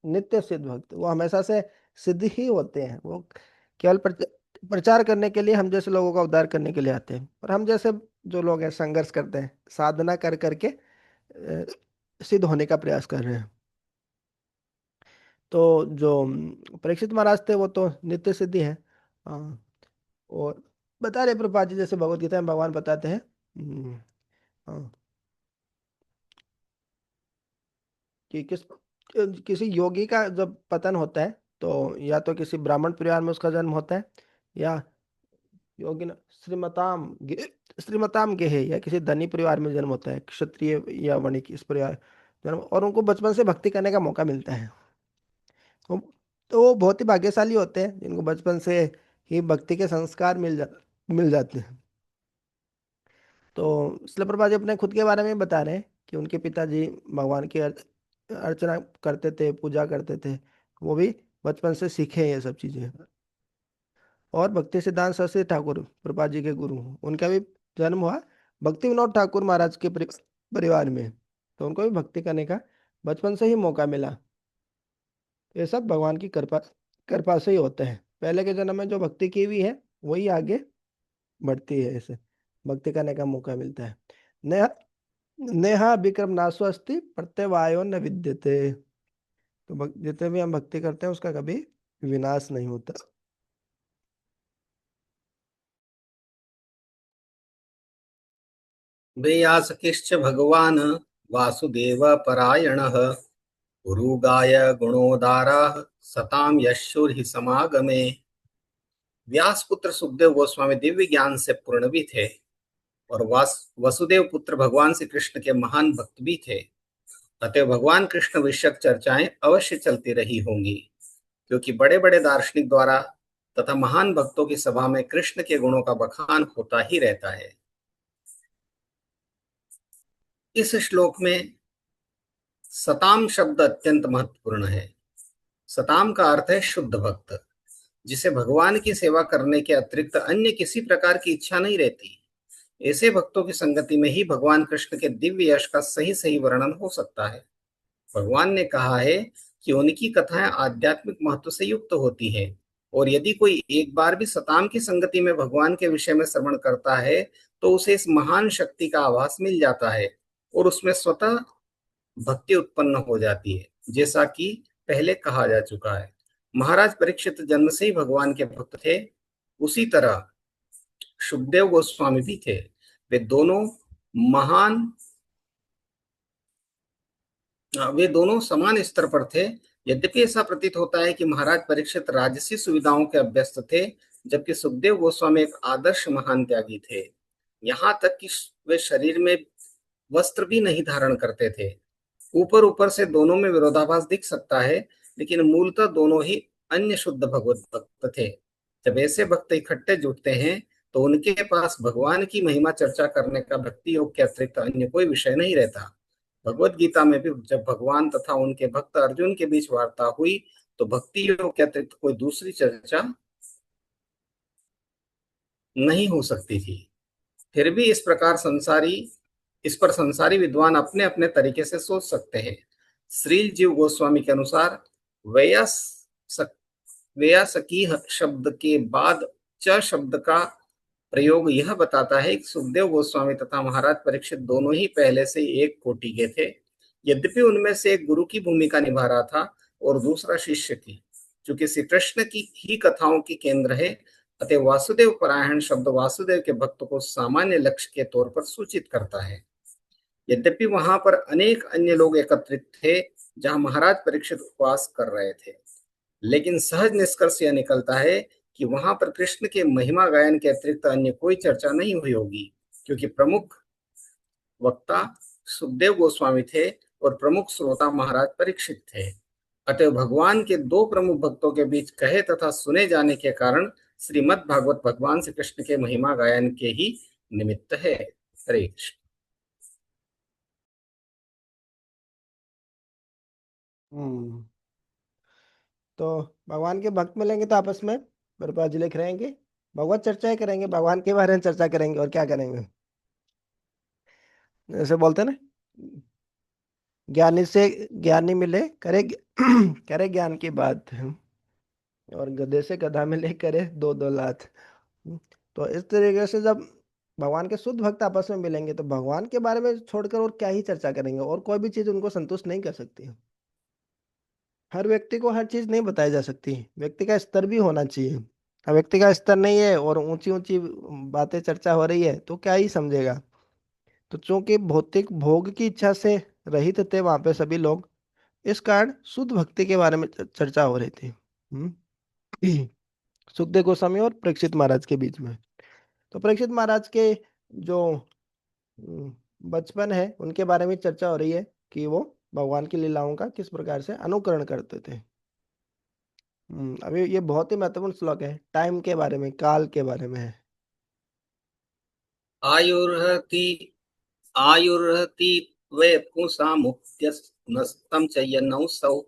नित्य सिद्ध भक्त। वो हमेशा से सिद्ध ही होते हैं। वो केवल प्रचार करने के लिए, हम जैसे लोगों का उद्धार करने के लिए आते हैं। और हम जैसे जो लोग हैं संघर्ष करते हैं, साधना कर करके सिद्ध होने का प्रयास कर रहे हैं। तो जो परीक्षित महाराज थे वो तो नित्य सिद्धि है। और बता रहे प्रभुपाद जी, जैसे भगवत गीता में भगवान बताते हैं हाँ, कि किसी योगी का जब पतन होता है, तो या तो किसी ब्राह्मण परिवार में उसका जन्म होता है, या योगी श्रीमताम गेहे, या किसी धनी परिवार में जन्म होता है, क्षत्रिय या वणिक इस परिवार जन्म, और उनको बचपन से भक्ति करने का मौका मिलता है। वो- तो वो बहुत ही भाग्यशाली होते हैं जिनको बचपन से ही भक्ति के संस्कार मिल जाते हैं। तो इसलिए प्रभा जी अपने खुद के बारे में बता रहे हैं कि उनके पिताजी भगवान की अर्चना करते थे, पूजा करते थे। वो भी बचपन से सीखे हैं ये सब चीजें। और भक्ति सिद्धांत सरस्वती ठाकुर प्रभा जी के गुरु, उनका भी जन्म हुआ भक्ति विनोद ठाकुर महाराज के परिवार में। तो उनको भी भक्ति करने का बचपन से ही मौका मिला। ये सब भगवान की कृपा कृपा से ही होते हैं। पहले के जन्म में जो भक्ति की हुई है वही आगे बढ़ती है, ऐसे भक्ति करने का मौका मिलता है। नेहा नेहा विक्रम नासो अस्ति प्रत्यवायो न विद्यते। तो जितने भी हम भक्ति करते हैं उसका कभी विनाश नहीं होता। वेयासकिश्च भगवान् वासुदेव परायणः उरुगाय गुणोदारः सताम यशुर्हि समागमे। व्यास पुत्र सुखदेव गोस्वामी दिव्य ज्ञान से पूर्ण भी थे और वसुदेव पुत्र भगवान श्री कृष्ण के महान भक्त भी थे। अतः भगवान कृष्ण विषयक चर्चाएं अवश्य चलती रही होंगी, क्योंकि बड़े बड़े दार्शनिक द्वारा तथा महान भक्तों की सभा में कृष्ण के गुणों का बखान होता ही रहता है। इस श्लोक में सताम शब्द अत्यंत महत्वपूर्ण है। सताम का अर्थ है शुद्ध भक्त, जिसे भगवान की सेवा करने के अतिरिक्त अन्य किसी प्रकार की इच्छा नहीं रहती। ऐसे भक्तों की संगति में ही भगवान कृष्ण के दिव्य यश का सही सही वर्णन हो सकता है। भगवान ने कहा है कि उनकी कथाएं आध्यात्मिक महत्व से युक्त होती हैं, और यदि कोई एक बार भी सताम की संगति में भगवान के विषय में श्रवण करता है तो उसे इस महान शक्ति का आभास मिल जाता है और उसमें स्वतः भक्ति उत्पन्न हो जाती है, जैसा कि पहले कहा जा चुका है। महाराज परीक्षित जन्म से ही भगवान के भक्त थे, उसी तरह सुखदेव गोस्वामी भी थे। वे दोनों महान वे दोनों समान स्तर पर थे। यद्यपि ऐसा प्रतीत होता है कि महाराज परीक्षित राजसी सुविधाओं के अभ्यस्त थे, जबकि सुखदेव गोस्वामी एक आदर्श महान त्यागी थे। यहाँ तक कि वे शरीर में वस्त्र भी नहीं धारण करते थे। ऊपर ऊपर से दोनों में विरोधाभास दिख सकता है, लेकिन मूलतः दोनों ही अन्य शुद्ध भगवत भक्त थे। जब ऐसे भक्त इकट्ठे जुटते हैं तो उनके पास भगवान की महिमा चर्चा करने का भक्ति योग के अतिरिक्त अन्य कोई विषय नहीं रहता। भगवत गीता में भी जब भगवान तथा उनके भक्त अर्जुन के बीच वार्ता हुई तो भक्ति योग के अतिरिक्त कोई दूसरी चर्चा नहीं हो सकती थी। फिर भी इस पर संसारी विद्वान अपने अपने तरीके से सोच सकते हैं। श्रील जीव गोस्वामी के अनुसार वैयासकी शब्द के बाद च शब्द का प्रयोग यह बताता है कि सुखदेव गोस्वामी तथा महाराज परीक्षित दोनों ही पहले से एक कोटि के थे। यद्यपि उनमें से एक गुरु की भूमिका निभा रहा था और दूसरा शिष्य की। चूंकि श्री कृष्ण की ही कथाओं की केंद्र है, अतः वासुदेव परायण शब्द वासुदेव के भक्त को सामान्य लक्ष्य के तौर पर सूचित करता है। यद्यपि वहां पर अनेक अन्य लोग एकत्रित थे जहां महाराज परीक्षित उपवास कर रहे थे, लेकिन सहज निष्कर्ष यह निकलता है कि वहां पर कृष्ण के महिमा गायन के अतिरिक्त अन्य कोई चर्चा नहीं हुई होगी, क्योंकि प्रमुख वक्ता सुखदेव गोस्वामी थे और प्रमुख श्रोता महाराज परीक्षित थे। अतः भगवान के दो प्रमुख भक्तों के बीच कहे तथा सुने जाने के कारण श्रीमद् भागवत भगवान श्री कृष्ण के महिमा गायन के ही निमित्त है। हरे कृष्ण। हम्म। तो भगवान के भक्त मिलेंगे तो आपस में प्रभुपाद जी लिख रहे हैं कि भगवत चर्चाएं करेंगे, भगवान के बारे में चर्चा करेंगे, और क्या करेंगे, जैसे बोलते हैं ना, ज्ञानी से ज्ञानी मिले करे करे ज्ञान की बात, और गधे से गधा मिले करे दो दो लात। तो इस तरीके से जब भगवान के शुद्ध भक्त आपस में मिलेंगे तो भगवान के बारे में छोड़कर और क्या ही चर्चा करेंगे, और कोई भी चीज उनको संतुष्ट नहीं कर सकती। हर व्यक्ति को हर चीज नहीं बताई जा सकती, व्यक्ति का स्तर भी होना चाहिए। अब व्यक्ति का स्तर नहीं है और ऊंची ऊंची बातें चर्चा हो रही है तो क्या ही समझेगा। तो चूंकि भौतिक भोग की इच्छा से रहित थे वहां पे सभी लोग, इस कारण शुद्ध भक्ति के बारे में चर्चा हो रही थी। सुखदेव गोस्वामी और परीक्षित महाराज के बीच में। तो परीक्षित महाराज के जो बचपन है उनके बारे में चर्चा हो रही है कि वो भगवान की लीलाओं का किस प्रकार से अनुकरण करते थे। अभी ये बहुत ही महत्वपूर्ण श्लोक है, टाइम के बारे में, काल के बारे में है। आयुर्हति आयुर्हति त्वे पुंसामुप्यनस्तं च यन्नौसौ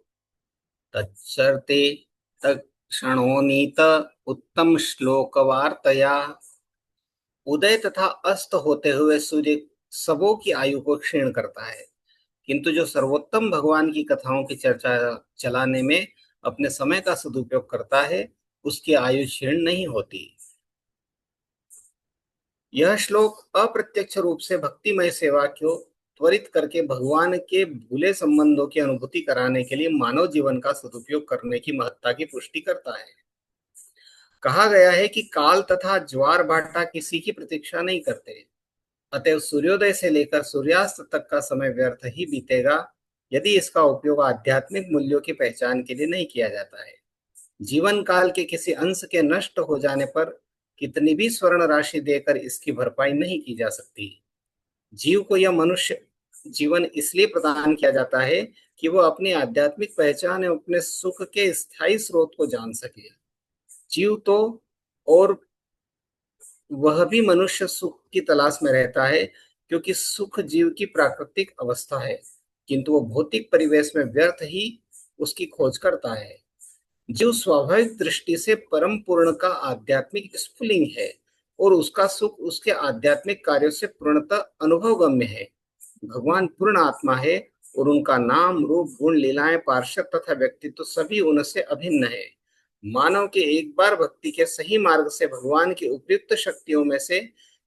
तच्चर्ते तत्क्षणोनीत उत्तम श्लोक वार्तया। उदय तथा अस्त होते हुए सूर्य सबों की आयु को क्षीण करता है, किंतु जो सर्वोत्तम भगवान की कथाओं की चर्चा चलाने में अपने समय का सदुपयोग करता है उसकी आयु क्षीण नहीं होती। यह श्लोक अप्रत्यक्ष रूप से भक्तिमय सेवा को त्वरित करके भगवान के भूले संबंधों की अनुभूति कराने के लिए मानव जीवन का सदुपयोग करने की महत्ता की पुष्टि करता है। कहा गया है कि काल तथा ज्वार भाटा किसी की प्रतीक्षा नहीं करते, अतएव सूर्योदय से लेकर सूर्यास्त तक का समय व्यर्थ ही बीतेगा यदि इसका उपयोग आध्यात्मिक मूल्यों की पहचान के लिए नहीं किया जाता है। जीवन काल के किसी अंश के नष्ट हो जाने पर कितनी भी स्वर्ण राशि देकर इसकी भरपाई नहीं की जा सकती। जीव को यह मनुष्य जीवन इसलिए प्रदान किया जाता है कि वह अपनी आध्यात्मिक पहचान एवं अपने सुख के स्थायी स्रोत को जान सके। जीव तो और वह भी मनुष्य सुख की तलाश में रहता है, क्योंकि सुख जीव की प्राकृतिक अवस्था है, किंतु वह भौतिक परिवेश में व्यर्थ ही उसकी खोज करता है। जीव स्वाभाविक दृष्टि से परम पूर्ण का आध्यात्मिक स्फुलिंग है और उसका सुख उसके आध्यात्मिक कार्यों से पूर्णतः अनुभवगम्य है। भगवान पूर्ण आत्मा है और उनका नाम, रूप, गुण, लीलाएं, पार्षद तथा व्यक्तित्व सभी उनसे अभिन्न है। मानव के एक बार भक्ति के सही मार्ग से भगवान की उपयुक्त शक्तियों में से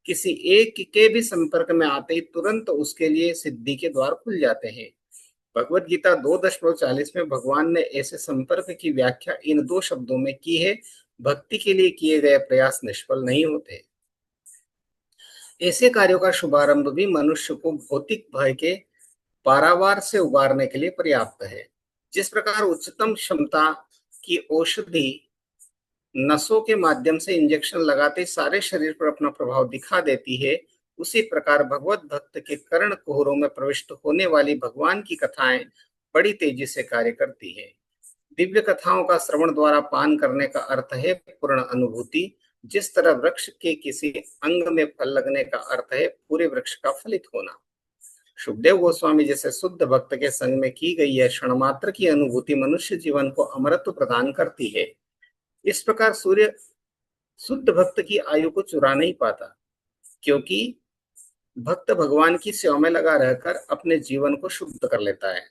किसी एक के भी संपर्क में आते ही तुरंत उसके लिए सिद्धि के द्वार खुल जाते हैं। भगवत गीता 2:40 में भगवान ने ऐसे संपर्क की व्याख्या इन 2 शब्दों में की है, भक्ति के लिए किए गए प्रयास निष्फल नहीं होते। ऐसे कार्यों का शुभारंभ भी मनुष्य को भौतिक भय के पारावार से उबारने के लिए पर्याप्त है। जिस प्रकार उच्चतम क्षमता की औषधि नसों के माध्यम से इंजेक्शन लगाते सारे शरीर पर अपना प्रभाव दिखा देती है, उसी प्रकार भगवत भक्त के कर्ण कुहरों में प्रविष्ट होने वाली भगवान की कथाएं बड़ी तेजी से कार्य करती है। दिव्य कथाओं का श्रवण द्वारा पान करने का अर्थ है पूर्ण अनुभूति, जिस तरह वृक्ष के किसी अंग में फल लगने का अर्थ है पूरे वृक्ष का फलित होना। सुखदेव गोस्वामी जैसे शुद्ध भक्त के संग में की गई यह क्षण मात्र की अनुभूति मनुष्य जीवन को अमरत्व प्रदान करती है। इस प्रकार सूर्य शुद्ध भक्त की आयु को चुरा नहीं पाता, क्योंकि भक्त भगवान की सेवा में लगा रहकर अपने जीवन को शुद्ध कर लेता है।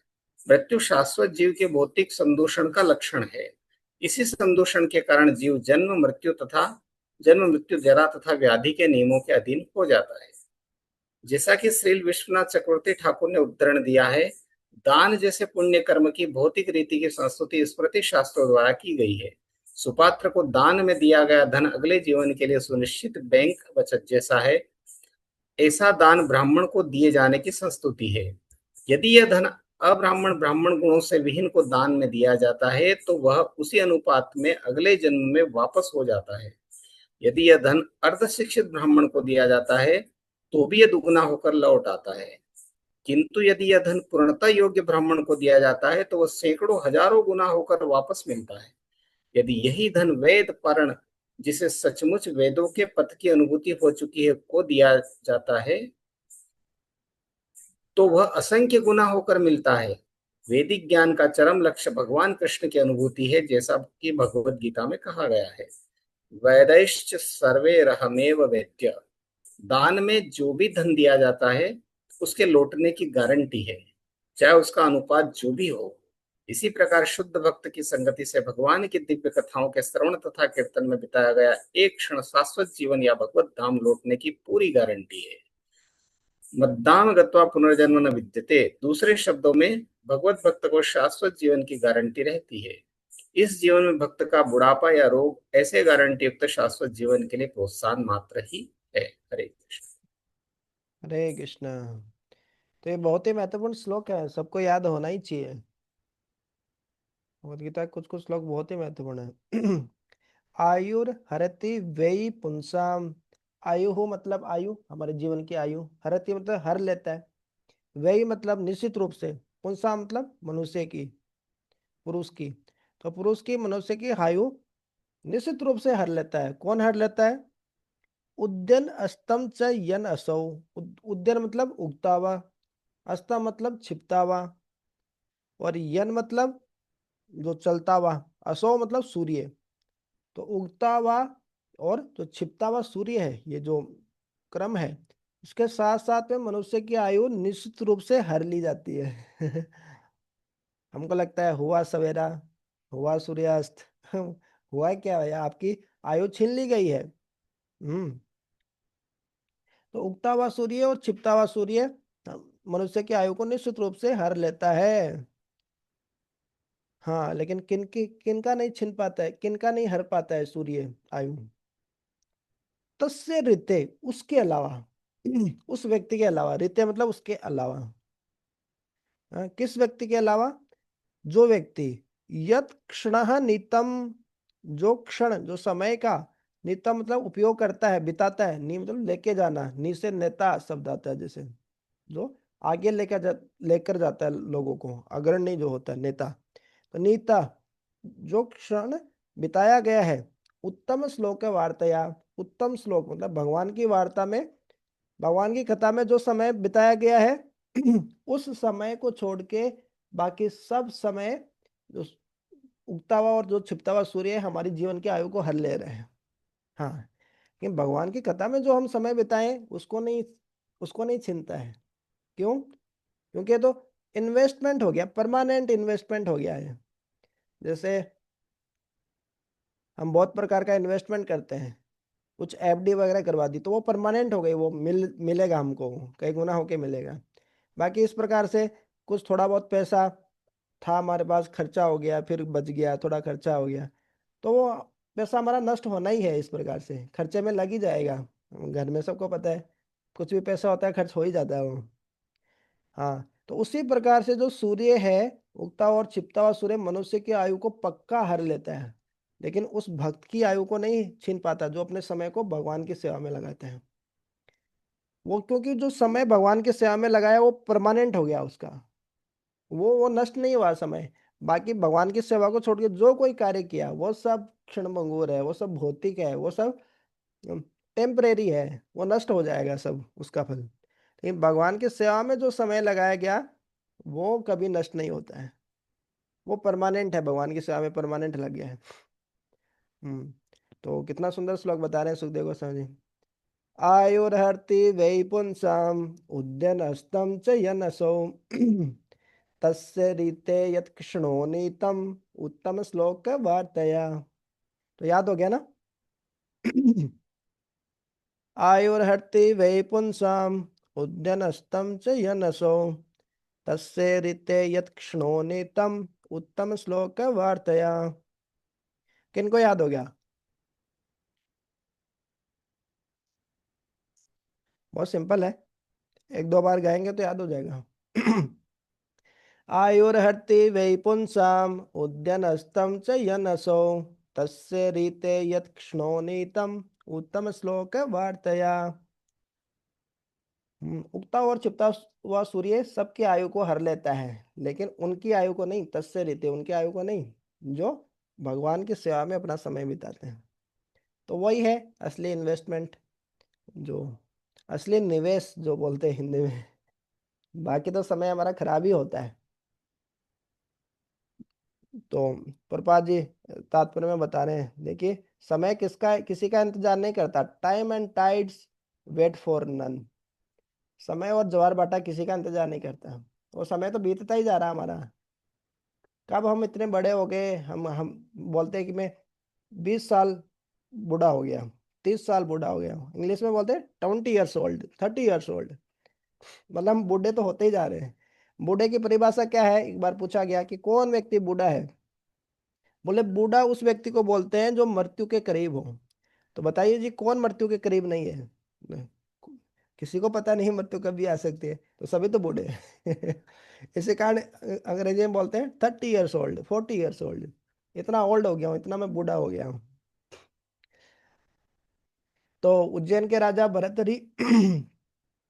मृत्यु शाश्वत जीव के भौतिक संदूषण का लक्षण है। इसी संदूषण के कारण जीव जन्म मृत्यु जरा तथा व्याधि के नियमों के अधीन हो जाता है। जैसा कि श्री विश्वनाथ चक्रवर्ती ठाकुर ने उद्धरण दिया है, दान जैसे पुण्य कर्म की भौतिक रीति की संस्तुति स्मृति शास्त्रों द्वारा की गई है। सुपात्र को दान में दिया गया धन अगले जीवन के लिए सुनिश्चित बैंक बचत जैसा है। ऐसा दान ब्राह्मण को दिए जाने की संस्तुति है। यदि यह धन अब्राह्मण ब्राह्मण गुणों से विहीन को दान में दिया जाता है तो वह उसी अनुपात में अगले जन्म में वापस हो जाता है। यदि यह धन अर्ध शिक्षित ब्राह्मण को दिया जाता है तो भी यह दुगना होकर लौट आता है, किंतु यदि यह धन पूर्णतः योग्य ब्राह्मण को दिया जाता है तो वह सैकड़ों हजारों गुना होकर वापस मिलता है। यदि यही धन वेद पर्ण, जिसे सचमुच वेदों के पथ की अनुभूति हो चुकी है, को दिया जाता है तो वह असंख्य गुना होकर मिलता है। वैदिक ज्ञान का चरम लक्ष्य भगवान कृष्ण की अनुभूति है, जैसा कि भगवत गीता में कहा गया है, वैदैश्च सर्वे रहमेव वेद्य। दान में जो भी धन दिया जाता है उसके लौटने की गारंटी है, चाहे उसका अनुपात जो भी हो। इसी प्रकार शुद्ध भक्त की संगति से भगवान की दिव्य कथाओं के श्रवण तथा कीर्तन में बिताया गया एक क्षण शाश्वत जीवन या भगवत धाम लौटने की पूरी गारंटी है। मद्दाम गत्वा पुनर्जन्म न विद्यते, दूसरे शब्दों में भगवत भक्त को शाश्वत जीवन की गारंटी रहती है। इस जीवन में भक्त का बुढ़ापा या रोग ऐसे गारंटी युक्त शाश्वत जीवन के लिए प्रोत्साहन मात्र ही है। हरे कृष्ण। हरे कृष्णा। तो ये बहुत ही महत्वपूर्ण श्लोक है, सबको याद होना ही चाहिए। भगवद गीता के कुछ कुछ श्लोक बहुत ही महत्वपूर्ण है। आयुर हरति वै पुंसाम। आयु हो मतलब आयु, हमारे जीवन की आयु। हरति मतलब हर लेता है। वै मतलब निश्चित रूप से। पुंसा मतलब मनुष्य की, पुरुष की। तो पुरुष की, मनुष्य की आयु निश्चित रूप से हर लेता है। कौन हर लेता है? उद्यन अस्तम च यन असौ। उद्यन मतलब उगता हुआ, अस्तम मतलब छिपता हुआ, और यन मतलब जो चलता हुआ, असौ मतलब सूर्य। तो उगता हुआ और जो छिपता हुआ सूर्य है, ये जो क्रम है, इसके साथ साथ में मनुष्य की आयु निश्चित रूप से हर ली जाती है। हमको लगता है हुआ सवेरा, हुआ सूर्यास्त। हुआ क्या है, आपकी आयु छीन ली गई है। तो उगता हुआ सूर्य और छिपता हुआ सूर्य मनुष्य की आयु को निश्चित रूप से हर लेता है। हाँ, लेकिन किनका नहीं छीन पाता है, किनका नहीं हर पाता है सूर्य आयु? तस्य ऋते, उसके अलावा। उस व्यक्ति के अलावा, रीते मतलब उसके अलावा। किस व्यक्ति के अलावा? जो व्यक्ति यत क्षणः नीतम, जो क्षण, जो समय का, नीतम मतलब उपयोग करता है, बिताता है, नी मतलब लेके जाना, नी से नेता शब्द आता है, जैसे जो आगे लेकर जाता है लोगों को, अग्रणी जो होता है नेता। तो नीता, जो क्षण बिताया गया है, उत्तम श्लोक वार्ताया, उत्तम श्लोक मतलब भगवान की वार्ता में, भगवान की कथा में जो समय बिताया गया है, उस समय को छोड़ के बाकी सब समय, जो उगता हुआ और जो छिपता हुआ सूर्य है, हमारी जीवन की आयु को हर ले रहे हैं। हाँ, लेकिन भगवान की कथा में जो हम समय बिताएं उसको नहीं छीनता है। क्यों? क्योंकि ये तो इन्वेस्टमेंट हो गया, परमानेंट इन्वेस्टमेंट हो गया है। जैसे हम बहुत प्रकार का इन्वेस्टमेंट करते हैं, कुछ एफडी वगैरह करवा दी तो वो परमानेंट हो गई, वो मिलेगा हमको, कई गुना होके मिलेगा। बाकी इस प्रकार से कुछ थोड़ा बहुत पैसा था हमारे पास, खर्चा हो गया, फिर बच गया, थोड़ा खर्चा हो गया, तो वो पैसा हमारा नष्ट होना ही है। इस प्रकार से खर्चे में लग ही जाएगा, घर में सबको पता है, कुछ भी पैसा होता है खर्च हो ही जाता है वो। हाँ, तो उसी प्रकार से जो सूर्य है, उगता और छिपता हुआ सूर्य मनुष्य की आयु को पक्का हर लेता है, लेकिन उस भक्त की आयु को नहीं छीन पाता जो अपने समय को भगवान की सेवा में लगाते हैं। वो क्योंकि जो समय भगवान की सेवा में लगाया वो परमानेंट हो गया उसका, वो नष्ट नहीं हुआ समय। बाकी भगवान की सेवा को छोड़ के जो कोई कार्य किया वो सब क्षणभंगुर है, वो सब भौतिक है, वो सब टेम्परेरी है, वो नष्ट हो जाएगा सब उसका फल। लेकिन भगवान की सेवा में जो समय लगाया गया वो कभी नष्ट नहीं होता है, वो परमानेंट है, भगवान की सेवा में परमानेंट लग गया है। हम्म तो कितना सुंदर श्लोक बता रहे हैं सुखदेव गोस्वामी जी। आयुर्हर्ति वै पुंसाम उद्यनस्तम च यनसो तस्य रीते यत् कृष्णो नीतम उत्तम श्लोक वार्तया। तो याद हो गया ना? आयुर्हर्ति वै पुंसाम उद्यनस्तम च यनसो तस्य रीते यत् कृष्णो नीतम उत्तम श्लोक वार्तया। किनको याद हो गया? बहुत सिंपल है, एक दो बार गाएंगे तो याद हो जाएगा। आयुर्हर्ति वै पुंसाम उद्यनस्तम च यनसो तस्य रीते यत् कृष्णो नीतम उत्तम श्लोक वार्तया। उगता और छिपता हुआ सूर्य सबकी आयु को हर लेता है, लेकिन उनकी आयु को नहीं, तस्य रीते उनकी आयु को नहीं, जो भगवान की सेवा में अपना समय बिताते हैं। तो वही है असली इन्वेस्टमेंट, जो असली निवेश जो बोलते हैं हिंदी में। बाकी तो समय हमारा खराब ही होता है। तो प्रपात जी तात्पर्य में बता रहे हैं, देखिए समय किसी का इंतजार नहीं करता, time and tides wait for none. समय और ज्वार भाटा किसी का इंतजार नहीं करता, वो समय तो बीतता ही जा रहा है हमारा। कब हम इतने बड़े हो गए, हम बोलते हैं कि मैं 20 साल बूढ़ा हो गया, 30 साल बूढ़ा हो गया, इंग्लिश में बोलते हैं 20 ईयर्स ओल्ड, 30 ईयर्स ओल्ड, मतलब हम बूढ़े तो होते ही जा रहे हैं। बूढ़े की परिभाषा क्या है? एक बार पूछा गया कि कौन व्यक्ति बूढ़ा है, बोले बूढ़ा उस व्यक्ति को बोलते हैं जो मृत्यु के करीब हो। तो बताइए जी, कौन मृत्यु के करीब नहीं है? नहीं। किसी को पता नहीं मृत्यु कब भी आ सकती है, तो सभी तो बूढ़े हैं। इसी कारण अंग्रेजी में बोलते हैं 30 ईयर्स ओल्ड, 40 ईयर्स ओल्ड, इतना ओल्ड हो गया हूँ, इतना मैं बूढ़ा हो गया हूँ। तो उज्जैन के राजा भरतहरि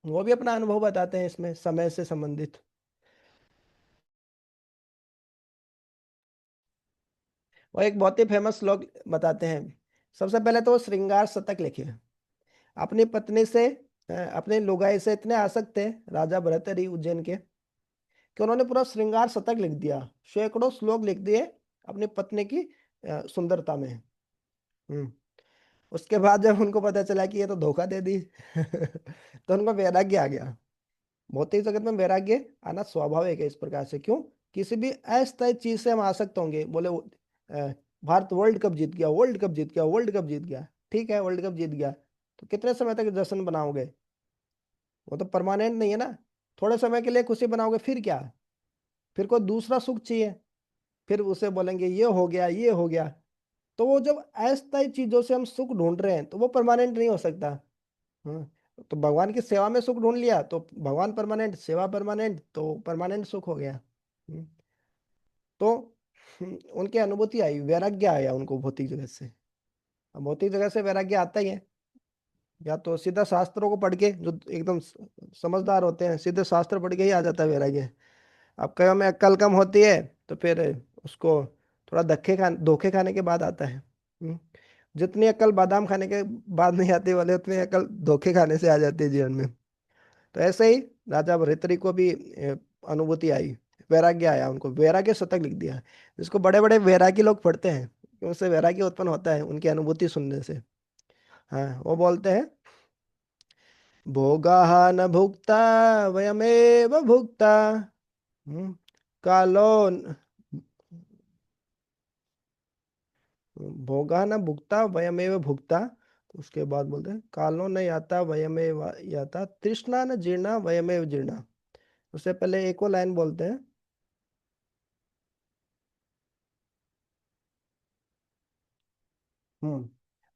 वो भी अपना अनुभव बताते हैं इसमें समय से संबंधित। वो एक बहुत ही फेमस श्लोक बताते हैं। सबसे पहले तो वो श्रृंगार शतक लिखे, अपनी पत्नी से अपने लुगाई से इतने आसक्त थे राजा भरतहरि उज्जैन के, कि उन्होंने पूरा श्रृंगार शतक लिख दिया, सैकड़ों श्लोक लिख दिए अपनी पत्नी की सुंदरता में। हम्म उसके बाद जब उनको पता चला कि ये तो धोखा दे दी तो उनको वैराग्य आ गया। भौतिक जगत में वैराग्य आना स्वाभाविक है इस प्रकार से। क्यों? किसी भी अस्थायी चीज से हम आसक्त होंगे, बोले भारत वर्ल्ड कप जीत गया, वर्ल्ड कप जीत गया, वर्ल्ड कप जीत गया, ठीक है वर्ल्ड कप जीत गया, तो कितने समय तक जश्न बनाओगे? वो तो परमानेंट नहीं है ना। थोड़े समय के लिए खुशी बनाओगे, फिर क्या? फिर कोई दूसरा सुख चाहिए, फिर उसे बोलेंगे ये हो गया, ये हो गया। तो वो जब अस्थायी चीजों से हम सुख ढूंढ रहे हैं तो वो परमानेंट नहीं हो सकता। हाँ, तो भगवान की सेवा में सुख ढूंढ लिया तो भगवान परमानेंट, सेवा परमानेंट, तो परमानेंट सुख हो गया। तो उनकी अनुभूति आई, वैराग्य आया उनको भौतिक जगत से। अब भौतिक जगत से वैराग्य आता ही है, या तो सीधा शास्त्रों को पढ़ के, जो एकदम समझदार होते हैं सीधे शास्त्र पढ़ के ही आ जाता है वैराग्य। अब कई में अक्ल कम होती है तो फिर उसको थोड़ा धोखे खाने के बाद आता है। जितनी अक्ल बादाम खाने के बाद नहीं आती वाले, उतनी अक्ल धोखे खाने से आ जाती है जीवन में। तो ऐसे ही राजा भर्तृहरि को भी अनुभूति आई, वैराग्य आया, उनको वैराग्य शतक लिख दिया, जिसको बड़े बड़े वैरागी लोग पढ़ते हैं, उससे वैराग्य उत्पन्न होता है उनकी अनुभूति सुनने से। हाँ, वो बोलते हैं, भोगाः न भुक्ता वयमेव भुक्ता, हम्म, कालो भोगा न भुगता वयमेव भुगता। उसके बाद बोलते हैं, कालो न याता वयमेव याता, तृष्णा न जीर्णा वयमेव जीर्णा। उससे पहले एक और लाइन बोलते हैं, तो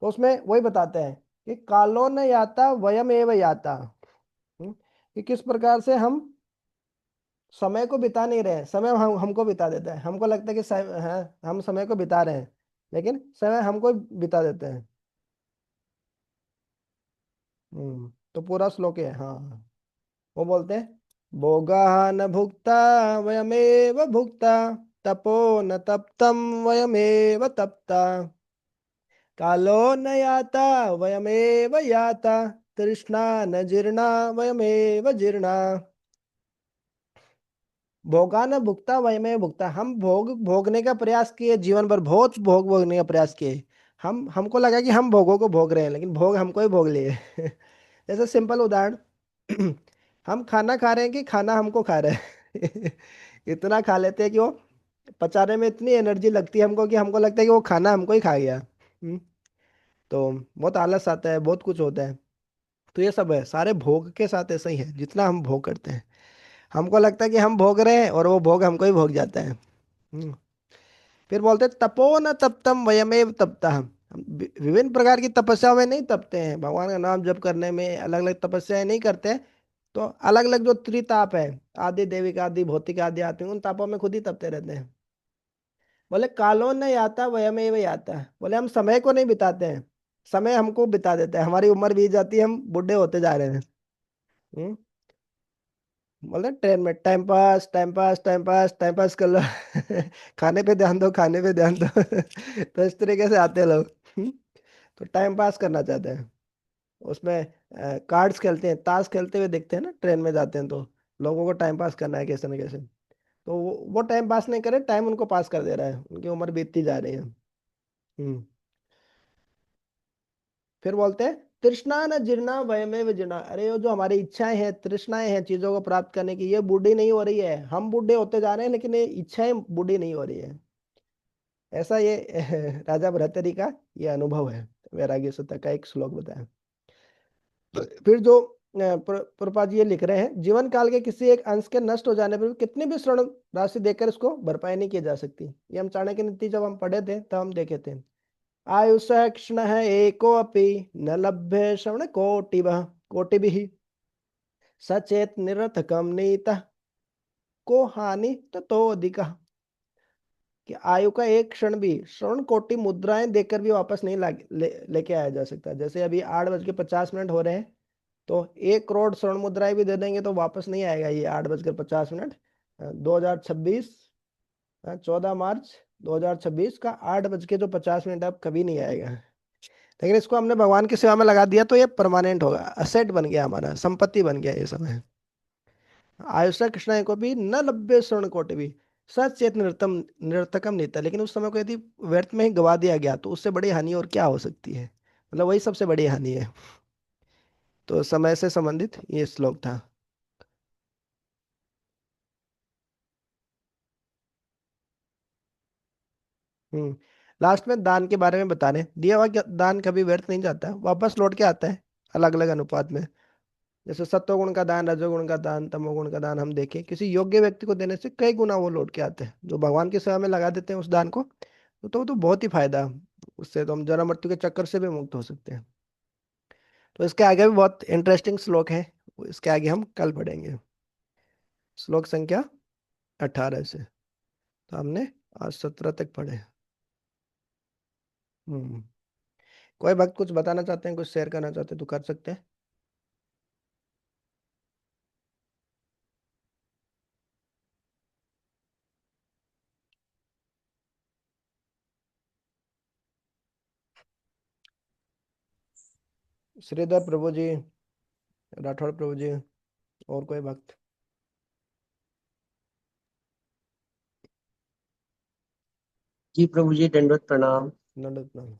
उसमें वही बताते हैं कि कालो न याता वयमेव याता। कि किस प्रकार से हम समय को बिता नहीं रहे हैं, समय हमको बिता देता है, हमको लगता है कि हम समय को बिता रहे हैं, लेकिन समय हमको बिता देते हैं। तो पूरा श्लोक है, हाँ हाँ। वो बोलते हैं, भोगा न भुक्ता वयमेव भुक्ता, तपो न तप्तम वयमेव तप्ता, कालो न याता वयमेव याता, तृष्णा न जीर्णा वयमेव जीर्णा। भोगा न भुगता वयमेव भुगता, हम भोगने का प्रयास किए, जीवन भर बहुत भोग भोगने का प्रयास किए। हमको लगा कि हम भोगों को भोग रहे हैं, लेकिन भोग हमको ही भोग लिए। जैसे सिंपल उदाहरण, हम खाना खा रहे हैं कि खाना हमको खा रहे हैं। इतना खा लेते हैं कि वो पचाने में इतनी एनर्जी लगती है हमको, कि हमको लगता है कि वो खाना हमको ही खा गया। तो बहुत आलस आता है, बहुत कुछ होता है। तो ये सब है, सारे भोग के साथ ऐसा ही है, जितना हम भोग करते हैं हमको लगता है कि हम भोग रहे हैं, और वो भोग हमको ही भोग जाता है। हम्म। फिर बोलते हैं, तपो न तप्तम वयमेव तपता। हम विभिन्न प्रकार की तपस्या में नहीं तपते हैं, भगवान का नाम जप करने में अलग अलग तपस्याएं नहीं करते हैं। तो अलग अलग जो त्रिताप है, आदि देविक आदि भौतिक आदि आते हैं, उन तापों में खुद ही तपते रहते हैं। बोले, कालो न याता वयमेव याता, बोले हम समय को नहीं बिताते हैं, समय हमको बिता देता है, हमारी उम्र बीत जाती है, हम बूढ़े होते जा रहे हैं। हम्म। बोले, ट्रेन में time pass time pass time pass time pass कर लो। खाने पे ध्यान दो, खाने पे ध्यान दो। तो इस तरीके से आते हैं लोग। तो टाइम पास करना चाहते हैं, उसमें कार्ड्स खेलते हैं, ताश खेलते हुए देखते हैं ना, ट्रेन में जाते हैं तो लोगों को टाइम पास करना है कैसे ना कैसे। तो वो टाइम पास नहीं करे, टाइम उनको पास कर दे रहा है, उनकी उम्र बीतती जा रही है। हम्म। फिर बोलते हैं, तृष्णा न जीर्णा वयमेव जीर्णा, अरे वो जो हमारी इच्छाएं हैं, तृष्णाएं हैं चीजों को प्राप्त करने की, ये बूढ़ी नहीं हो रही है, हम बूढ़े होते जा रहे हैं, लेकिन ये इच्छाएं बूढ़ी नहीं हो रही है। ऐसा ये राजा भर्तृहरि का ये अनुभव है। वैराग्य सूत्र का एक श्लोक बताया। फिर जो प्रभुपाद जी ये लिख रहे हैं, जीवन काल के किसी एक अंश के नष्ट हो जाने पर भी कितनी भी स्वर्ण राशि देकर इसको भरपाई नहीं की जा सकती। ये हम चाणक्य नीति जब हम पढ़े थे तब हम देखे थे। आयुष क्षण है एको अपि, न लभ्य श्रवण कोटि सचेत निरर्थकम नीतः, को हानि ततो अधिकः। कि आयु का एक क्षण भी श्रवण कोटि मुद्राएं देकर भी वापस नहीं लेके आया जा सकता। जैसे अभी 8:50 हो रहे हैं, तो 1 करोड़ स्वर्ण मुद्राएं भी दे देंगे तो वापस नहीं आएगा ये 8:50। 2026, 14 मार्च 2026 का 8:50 अब कभी नहीं आएगा। लेकिन इसको हमने भगवान की सेवा में लगा दिया तो ये परमानेंट होगा, असेट बन गया, हमारा संपत्ति बन गया ये समय। आयुष्य कृष्ण को भी न लभ्य स्वर्ण कोटि भी, सचेत निरतम निरर्थकम नहीं था। लेकिन उस समय को यदि व्यर्थ में ही गवा दिया गया तो उससे बड़ी हानि और क्या हो सकती है, मतलब वही सबसे बड़ी हानि है। तो समय से संबंधित ये श्लोक था। हम्म। लास्ट में दान के बारे में बता रहे हैं, दिया हुआ दान कभी व्यर्थ नहीं जाता, वापस लौट के आता है अलग अलग अनुपात में। जैसे सत्वगुण का दान, रजोगुण का दान, तमोगुण का दान हम देखें, किसी योग्य व्यक्ति को देने से कई गुना वो लौट के आते हैं। जो भगवान की सेवा में लगा देते हैं उस दान को, तो बहुत ही फायदा, उससे तो हम जन्म मृत्यु के चक्कर से भी मुक्त हो सकते हैं। तो इसके आगे भी बहुत इंटरेस्टिंग श्लोक है, इसके आगे हम कल पढ़ेंगे। श्लोक संख्या 18 से, तो हमने आज 17 तक पढ़े। हम्म। कोई भक्त कुछ बताना चाहते हैं, कुछ शेयर करना चाहते हैं तो कर सकते हैं। श्रीधर प्रभु जी, राठौड़ प्रभु जी, और कोई भक्त? जी प्रभु जी, दंडवत प्रणाम। नंदत नाम।